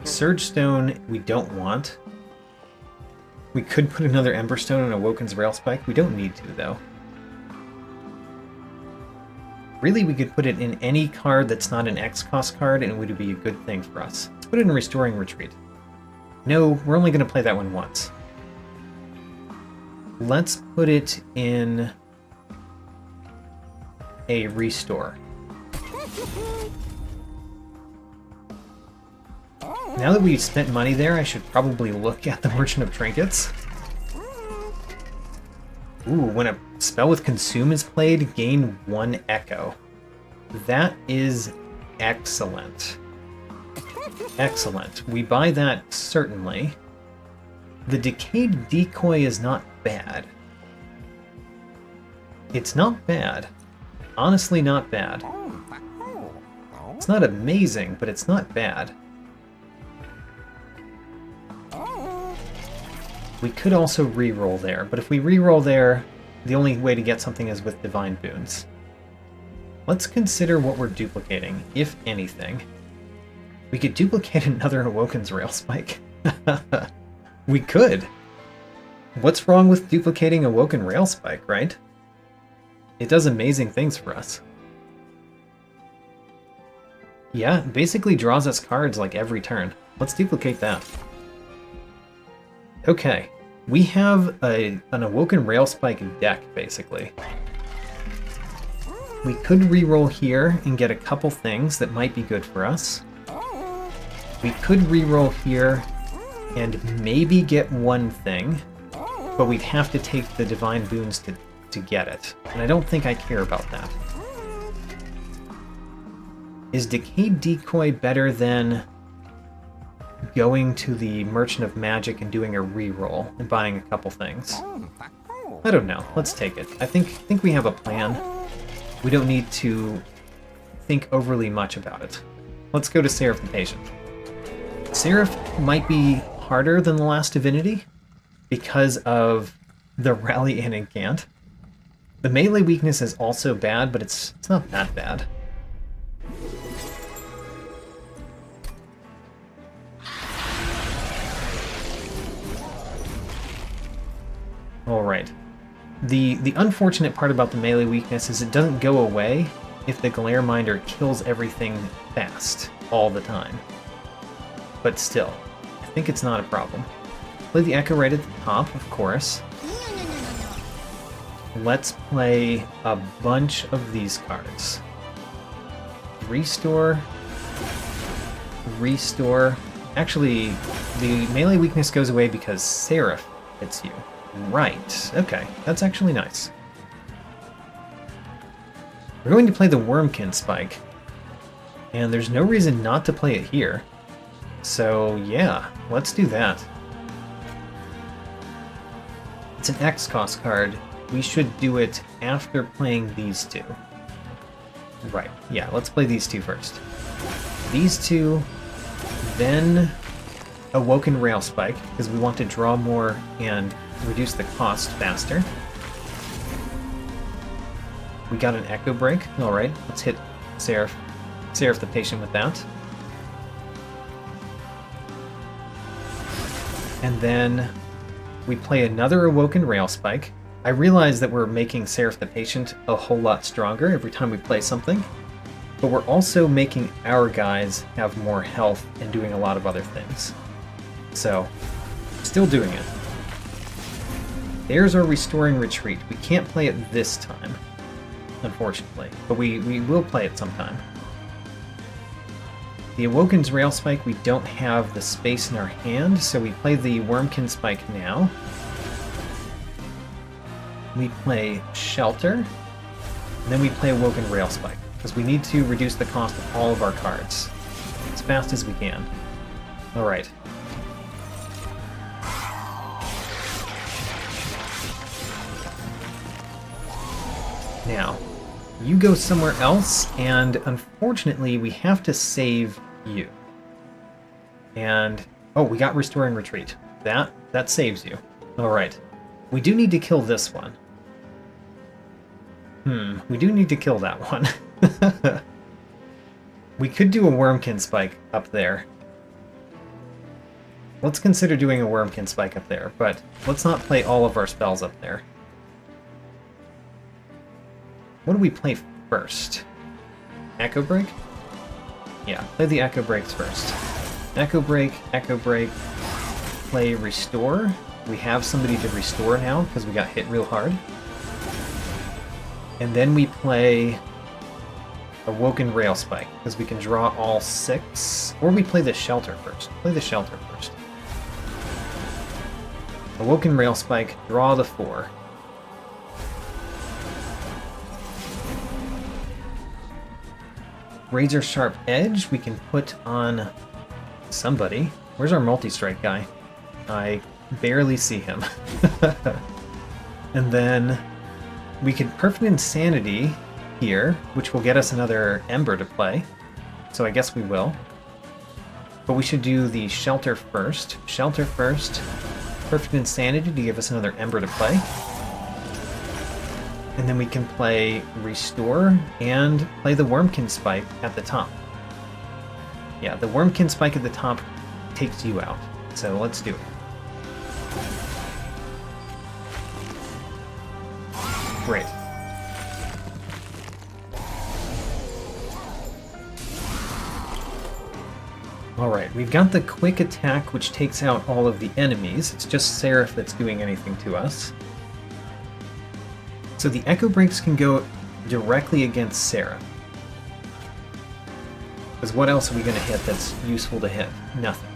Surge Stone, we don't want. We could put another Ember Stone on Awoken's Rail Spike. We don't need to, though. Really, we could put it in any card that's not an X-cost card, and it would be a good thing for us. Let's put it in Restoring Retreat. No, we're only going to play that one once. Let's put it in a Restore. Now that we've spent money there, I should probably look at the Merchant of Trinkets. Ooh, when a spell with Consume is played, gain 1 Echo. That is excellent. Excellent. We buy that, certainly. The Decayed Decoy is not bad. It's not bad. Honestly, not bad. It's not amazing, but it's not bad. We could also reroll there, but if we reroll there, the only way to get something is with Divine Boons. Let's consider what we're duplicating, if anything. We could duplicate another Awoken's Rail Spike. We could. What's wrong with duplicating Awoken Rail Spike, right? It does amazing things for us. Yeah, it basically draws us cards like every turn. Let's duplicate that. Okay, we have an Awoken Rail Spike deck, basically. We could reroll here and get a couple things that might be good for us. We could reroll here and maybe get one thing, but we'd have to take the Divine Boons to get it, and I don't think I care about that. Is Decayed Decoy better than going to the Merchant of Magic and doing a reroll and buying a couple things? I don't know. Let's take it. I think we have a plan. We don't need to think overly much about it. Let's go to Seraph the Patient. Seraph might be harder than the Last Divinity because of the Rally and Incant. The melee weakness is also bad, but it's not that bad. Alright. The unfortunate part about the melee weakness is it doesn't go away if the Glare Minder kills everything fast, all the time. But still, I think it's not a problem. Play the Echo right at the top, of course. Let's play a bunch of these cards. Restore. Restore. Actually, the melee weakness goes away because Seraph hits you. Right, okay, that's actually nice. We're going to play the Wurmkin Spike, and there's no reason not to play it here. So yeah, let's do that. It's an X-cost card. We should do it after playing these two. Right, yeah, let's play these two first. These two, then Awoken Rail Spike, because we want to draw more and reduce the cost faster. We got an Echo Break. Alright, let's hit Seraph the Patient with that. And then we play another Awoken Rail Spike. I realize that we're making Seraph the Patient a whole lot stronger every time we play something, but we're also making our guys have more health and doing a lot of other things. So, still doing it. There's our Restoring Retreat. We can't play it this time, unfortunately, but we will play it sometime. The Awoken's Rail Spike, we don't have the space in our hand, so we play the Wurmkin Spike now. We play Shelter, and then we play Awoken Rail Spike, because we need to reduce the cost of all of our cards as fast as we can. Alright. Now, you go somewhere else, and unfortunately we have to save you. And, oh, we got Restore and Retreat. That saves you. Alright. We do need to kill this one. We do need to kill that one. We could do a Wurmkin Spike up there. Let's consider doing a Wurmkin Spike up there, but let's not play all of our spells up there. What do we play first? Echo Break? Yeah, play the Echo Breaks first. Echo Break, play Restore. We have somebody to restore now because we got hit real hard. And then we play Awoken Rail Spike because we can draw all 6. Or we play the Shelter first. Play the Shelter first. Awoken Rail Spike, draw the 4. Razor Sharp Edge we can put on somebody. Where's our multi-strike guy? I barely see him. And then we could Perfect Insanity here, which will get us another Ember to play. So I guess we will. But we should do the Shelter first. Shelter first. Perfect Insanity to give us another Ember to play. And then we can play Restore and play the Wurmkin Spike at the top. Yeah, the Wurmkin Spike at the top takes you out. So let's do it. Great. Alright, we've got the quick attack which takes out all of the enemies. It's just Seraph that's doing anything to us. So the Echo Breaks can go directly against Seraph. Because what else are we going to hit that's useful to hit? Nothing.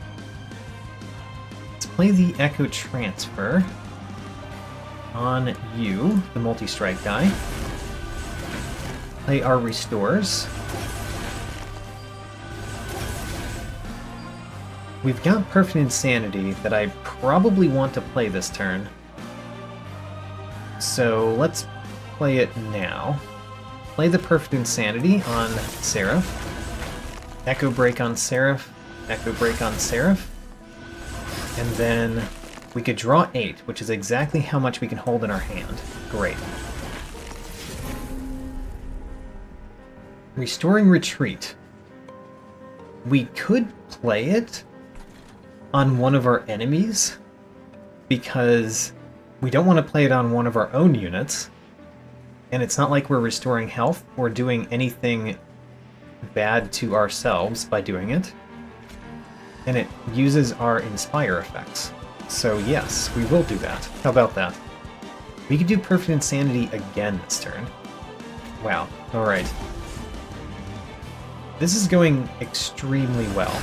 Let's play the Echo Transfer on you, the multi-strike guy. Play our Restores. We've got Perfect Insanity that I probably want to play this turn. So let's play it now. Play the Perfect Insanity on Seraph. Echo Break on Seraph. Echo Break on Seraph. And then we could draw 8, which is exactly how much we can hold in our hand. Great. Restoring Retreat. We could play it on one of our enemies, because we don't want to play it on one of our own units, and it's not like we're restoring health or doing anything bad to ourselves by doing it, and it uses our Inspire effects. So yes, we will do that. How about that? We could do Perfect Insanity again this turn. Wow, alright. This is going extremely well.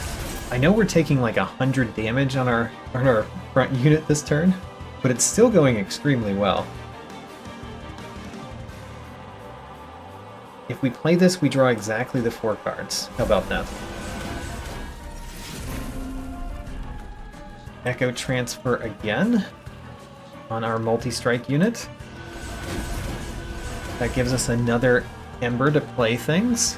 I know we're taking like 100 damage on our front unit this turn, but it's still going extremely well. If we play this, we draw exactly the 4 cards. How about that? Echo Transfer again on our multi-strike unit. That gives us another Ember to play things,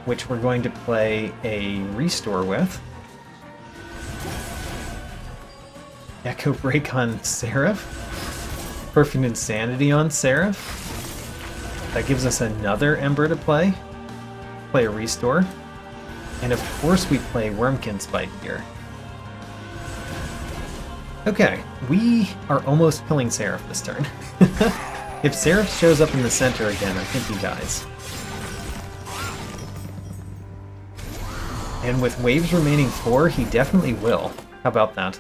which we're going to play a Restore with. Echo Break on Seraph. Perfect Insanity on Seraph. That gives us another Ember to play. Play a Restore. And of course we play Wurmkin Spike here. Okay, we are almost killing Seraph this turn. If Seraph shows up in the center again, I think he dies. And with waves remaining 4, he definitely will. How about that?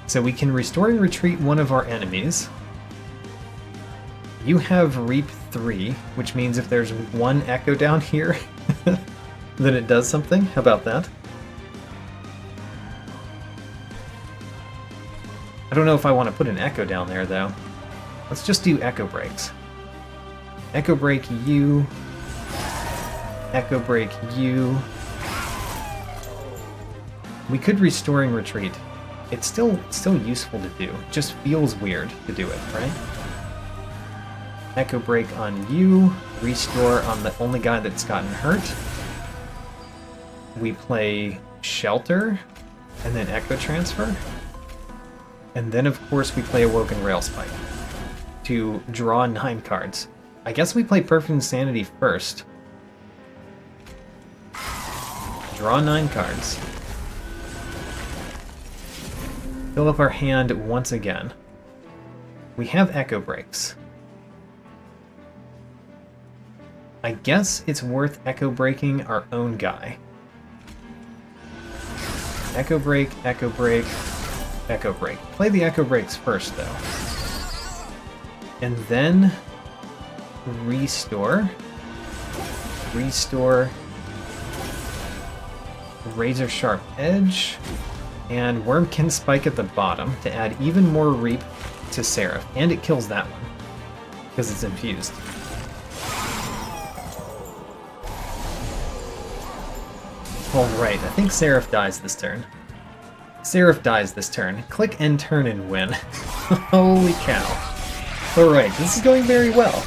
So we can Restore and Retreat one of our enemies. You have Reap 3, which means if there's one Echo down here, then it does something. How about that? I don't know if I want to put an Echo down there, though. Let's just do Echo Breaks. Echo Break you. Echo Break you. We could Restore and Retreat. It's still useful to do. It just feels weird to do it, right? Echo Break on you. Restore on the only guy that's gotten hurt. We play Shelter, and then Echo Transfer. And then, of course, we play Awoken Rail Spike to draw 9 cards. I guess we play Perfect Insanity first. Draw 9 cards. Fill up our hand once again. We have Echo Breaks. I guess it's worth Echo Breaking our own guy. Echo Break, Echo Break, Echo Break. Play the Echo Breaks first, though. And then Restore. Restore. Razor Sharp Edge. And Wurmkin Spike at the bottom to add even more Reap to Seraph. And it kills that one, because it's infused. Alright, I think Seraph dies this turn. Seraph dies this turn. Click end turn and win. Holy cow. Alright, this is going very well.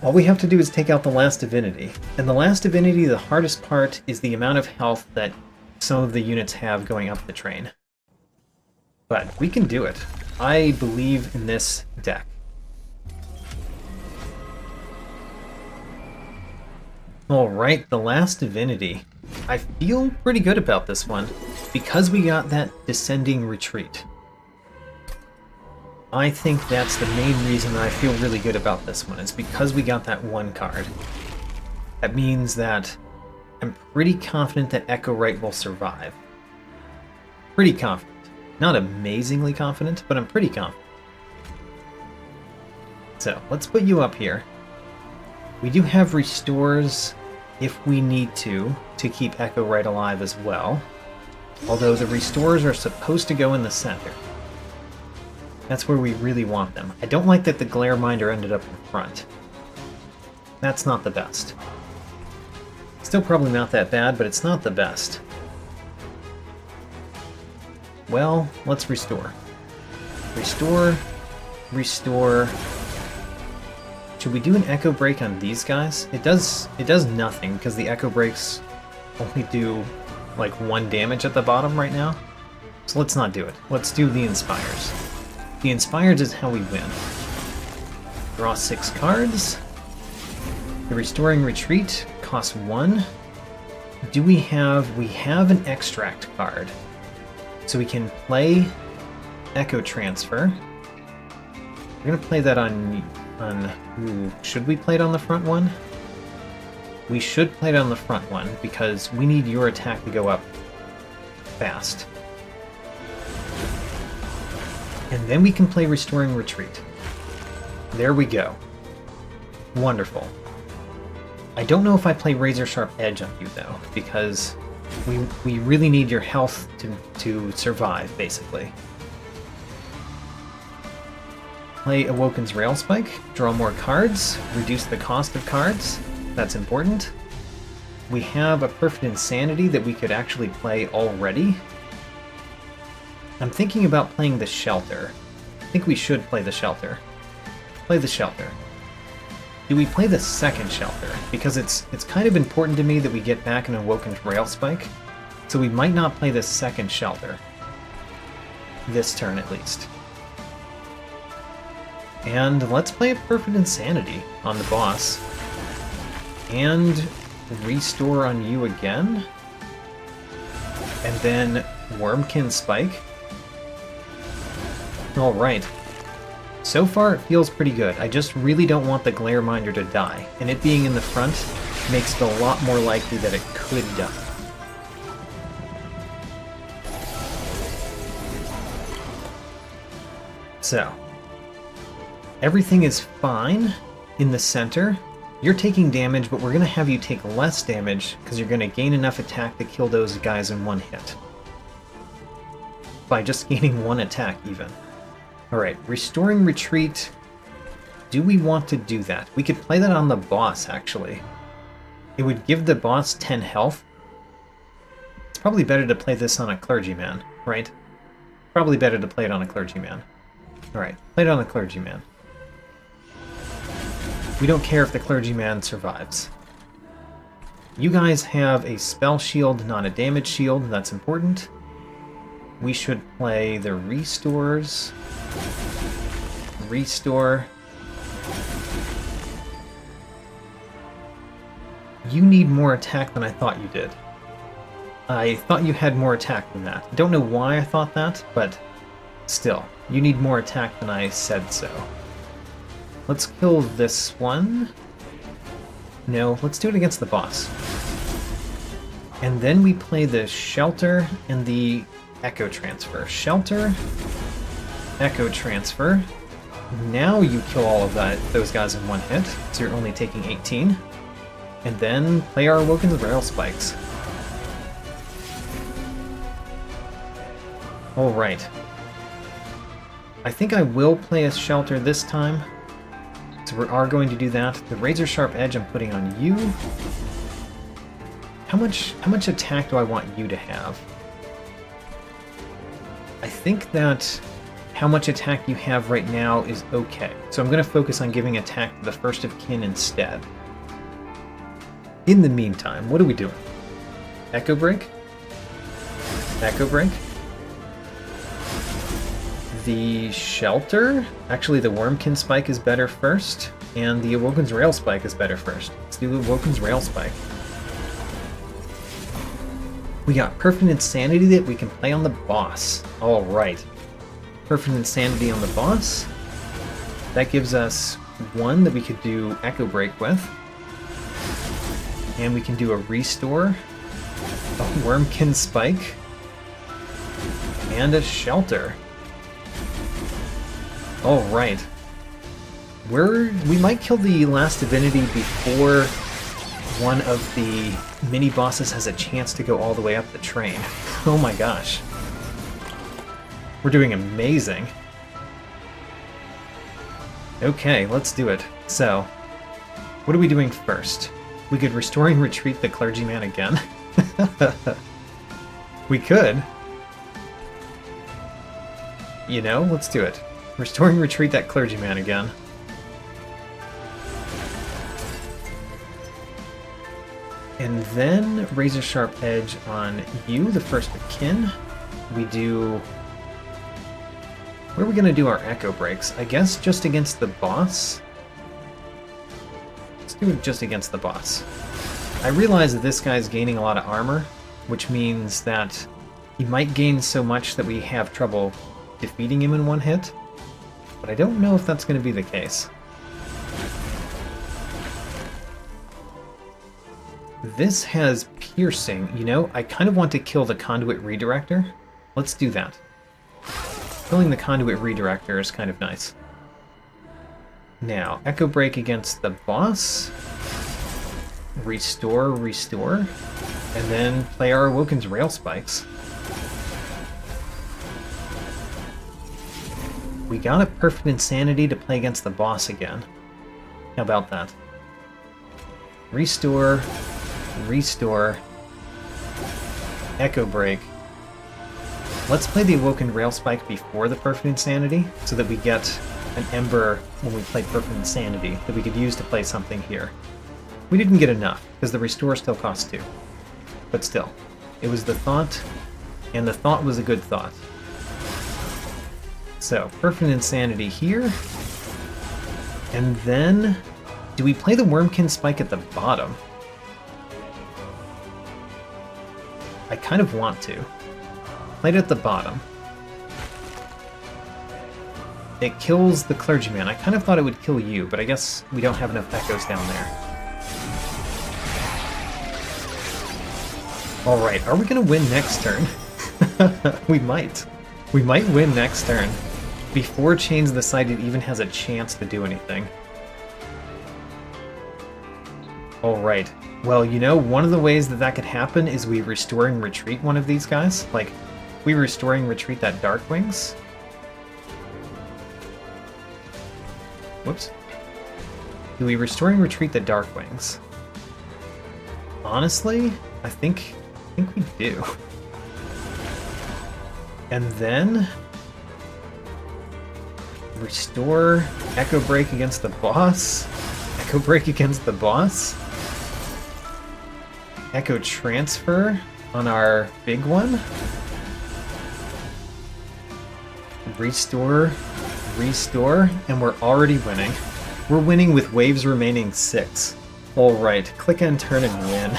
All we have to do is take out the Last Divinity. And the Last Divinity, the hardest part is the amount of health that some of the units have going up the train. But we can do it. I believe in this deck. Alright, the Last Divinity. I feel pretty good about this one, because we got that Descending Retreat. I think that's the main reason that I feel really good about this one, is because we got that one card. That means that I'm pretty confident that Echo Right will survive. Pretty confident. Not amazingly confident, but I'm pretty confident. So, let's put you up here. We do have restores if we need to keep Echo Right alive as well. Although the restores are supposed to go in the center. That's where we really want them. I don't like that the Glare Minder ended up in front. That's not the best. Still probably not that bad, but it's not the best. Well, let's restore. Restore. Restore. Should we do an Echo Break on these guys? It does nothing, because the Echo Breaks only do like 1 damage at the bottom right now. So let's not do it. Let's do the Inspires. The Inspires is how we win. Draw 6 cards. The Restoring Retreat costs 1. Do we have an Extract card. So we can play Echo Transfer. We're gonna play that on ooh, should we play it on the front one? We should play it on the front one, because we need your attack to go up fast. And then we can play Restoring Retreat. There we go. Wonderful. I don't know if I play Razor Sharp Edge on you, though, because we really need your health to survive, basically. Play Awoken's Railspike, draw more cards, reduce the cost of cards. That's important. We have a Perfect Insanity that we could actually play already. I'm thinking about playing the Shelter. I think we should play the Shelter. Play the Shelter. Do we play the second Shelter? Because it's kind of important to me that we get back an Awoken's Railspike, so we might not play the second Shelter. This turn, at least. And let's play a Perfect Insanity on the boss. And restore on you again. And then Wurmkin Spike. Alright. So far, it feels pretty good. I just really don't want the Glare Minder to die. And it being in the front makes it a lot more likely that it could die. So, everything is fine in the center. You're taking damage, but we're going to have you take less damage because you're going to gain enough attack to kill those guys in 1 hit. By just gaining 1 attack, even. Alright, Restoring Retreat. Do we want to do that? We could play that on the boss, actually. It would give the boss 10 health. It's probably better to play this on a Clergyman, right? Probably better to play it on a Clergyman. Alright, play it on a Clergyman. We don't care if the Clergyman survives. You guys have a spell shield, not a damage shield. That's important. We should play the Restores. Restore. You need more attack than I thought you did. I thought you had more attack than that. I don't know why I thought that, but still. You need more attack than I said so. Let's kill this one. No, let's do it against the boss. And then we play the Shelter and the Echo Transfer. Shelter, Echo Transfer. Now you kill all of those guys in 1 hit, so you're only taking 18. And then play our Awoken's Rail Spikes. Alright. I think I will play a Shelter this time. So we are going to do that. The Razor Sharp Edge I'm putting on you. How much attack do I want you to have? I think that how much attack you have right now is okay. So I'm going to focus on giving attack to the first of kin instead. In the meantime, what are we doing? Echo Break? Echo Break? The Shelter? Actually, the Wurmkin Spike is better first, and the Awoken's Rail Spike is better first. Let's do the Awoken's Rail Spike. We got Perfect Insanity that we can play on the boss. Alright. Perfect Insanity on the boss. That gives us one that we could do Echo Break with. And we can do a Restore, a Wurmkin Spike, and a Shelter. Alright. We might kill the Last Divinity before one of the mini-bosses has a chance to go all the way up the train. Oh my gosh. We're doing amazing. Okay, let's do it. So, what are we doing first? We could Restoring Retreat the Clergyman again. We could. You know, let's do it. Restoring Retreat that Clergyman again. And then Razor Sharp Edge on you, the first of kin. We do... Where are we going to do our Echo Breaks? I guess just against the boss? Let's do it just against the boss. I realize that this guy's gaining a lot of armor, which means that he might gain so much that we have trouble defeating him in one hit, but I don't know if that's going to be the case. This has piercing. You know, I kind of want to kill the Conduit Redirector. Let's do that. Killing the Conduit Redirector is kind of nice. Now, Echo Break against the boss. Restore, and then play our Awoken's Rail Spikes. We got a Perfect Insanity to play against the boss again. How about that? Restore, Echo Break. Let's play the Awoken Rail Spike before the Perfect Insanity, so that we get an Ember when we play Perfect Insanity that we could use to play something here. We didn't get enough, because the Restore still costs 2. But still, it was the thought, and the thought was a good thought. So, Perfect Insanity here, and then... do we play the Wurmkin Spike at the bottom? I kind of want to. Play it at the bottom. It kills the Clergyman. I kind of thought it would kill you, but I guess we don't have enough echoes down there. Alright, are we going to win next turn? We might. We might win next turn. Before Chains the Sighted even has a chance to do anything. Alright. Well, you know, one of the ways that that could happen is we Restoring Retreat one of these guys. Like, we Restoring Retreat that Darkwings. Whoops. Do we Restoring Retreat the Darkwings? Honestly, I think we do. And then... Restore, Echo Break against the boss. Echo Break against the boss. Echo Transfer on our big one. Restore, and we're already winning. We're winning with waves remaining 6. Alright, click and turn and win.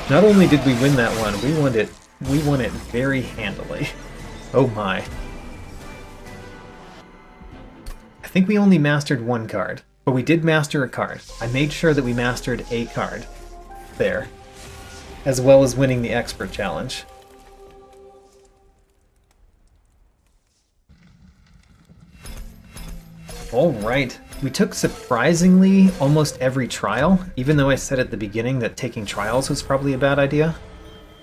Not only did we win that one, we won it very handily. Oh my. I think we only mastered one card, but we did master a card. I made sure that we mastered a card. There. As well as winning the Expert Challenge. Alright, we took surprisingly almost every trial, even though I said at the beginning that taking trials was probably a bad idea.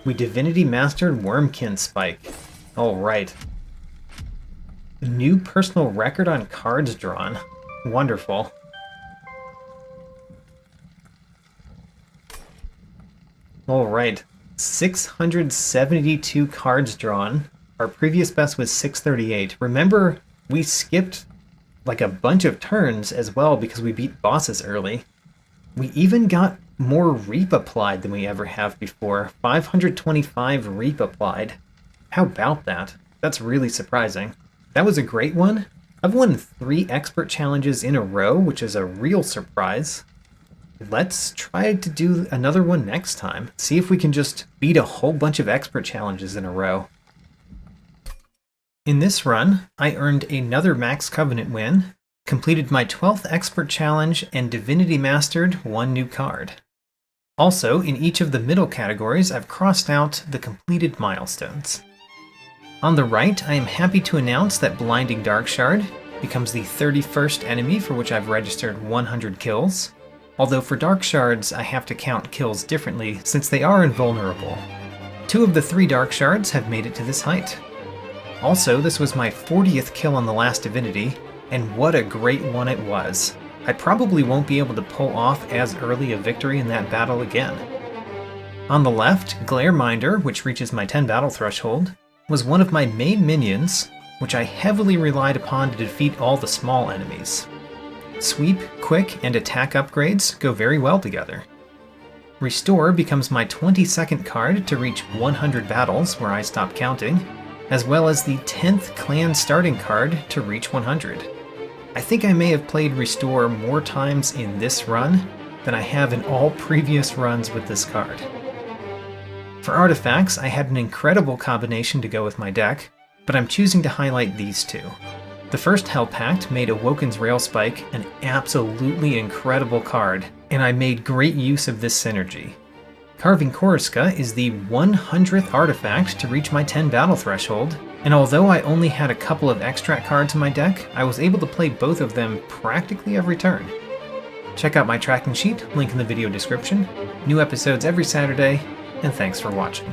We Divinity Mastered Wurmkin Spike. Alright. New personal record on cards drawn. Wonderful. Alright, 672 cards drawn. Our previous best was 638. Remember, we skipped like a bunch of turns as well because we beat bosses early. We even got more reap applied than we ever have before. 525 reap applied. How about that? That's really surprising. That was a great one. I've won 3 expert challenges in a row, which is a real surprise. Let's try to do another one next time. See if we can just beat a whole bunch of expert challenges in a row. In this run, I earned another Max Covenant win, completed my 12th expert challenge, and Divinity Mastered 1 new card. Also, in each of the middle categories, I've crossed out the completed milestones. On the right, I am happy to announce that Blinding Darkshard becomes the 31st enemy for which I've registered 100 kills, although for Darkshards I have to count kills differently since they are invulnerable. 2 of the 3 Darkshards have made it to this height. Also, this was my 40th kill on the Last Divinity, and what a great one it was. I probably won't be able to pull off as early a victory in that battle again. On the left, Glareminder, which reaches my 10 battle threshold, was one of my main minions, which I heavily relied upon to defeat all the small enemies. Sweep, quick, and attack upgrades go very well together. Restore becomes my 22nd card to reach 100 battles where I stop counting, as well as the 10th clan starting card to reach 100. I think I may have played Restore more times in this run than I have in all previous runs with this card. For artifacts, I had an incredible combination to go with my deck, but I'm choosing to highlight these 2. The first Hell Pact made Awoken's Railspike an absolutely incredible card, and I made great use of this synergy. Carving Koriska is the 100th artifact to reach my 10 battle threshold, and although I only had a couple of extract cards in my deck, I was able to play both of them practically every turn. Check out my tracking sheet, link in the video description. New episodes every Saturday, and thanks for watching.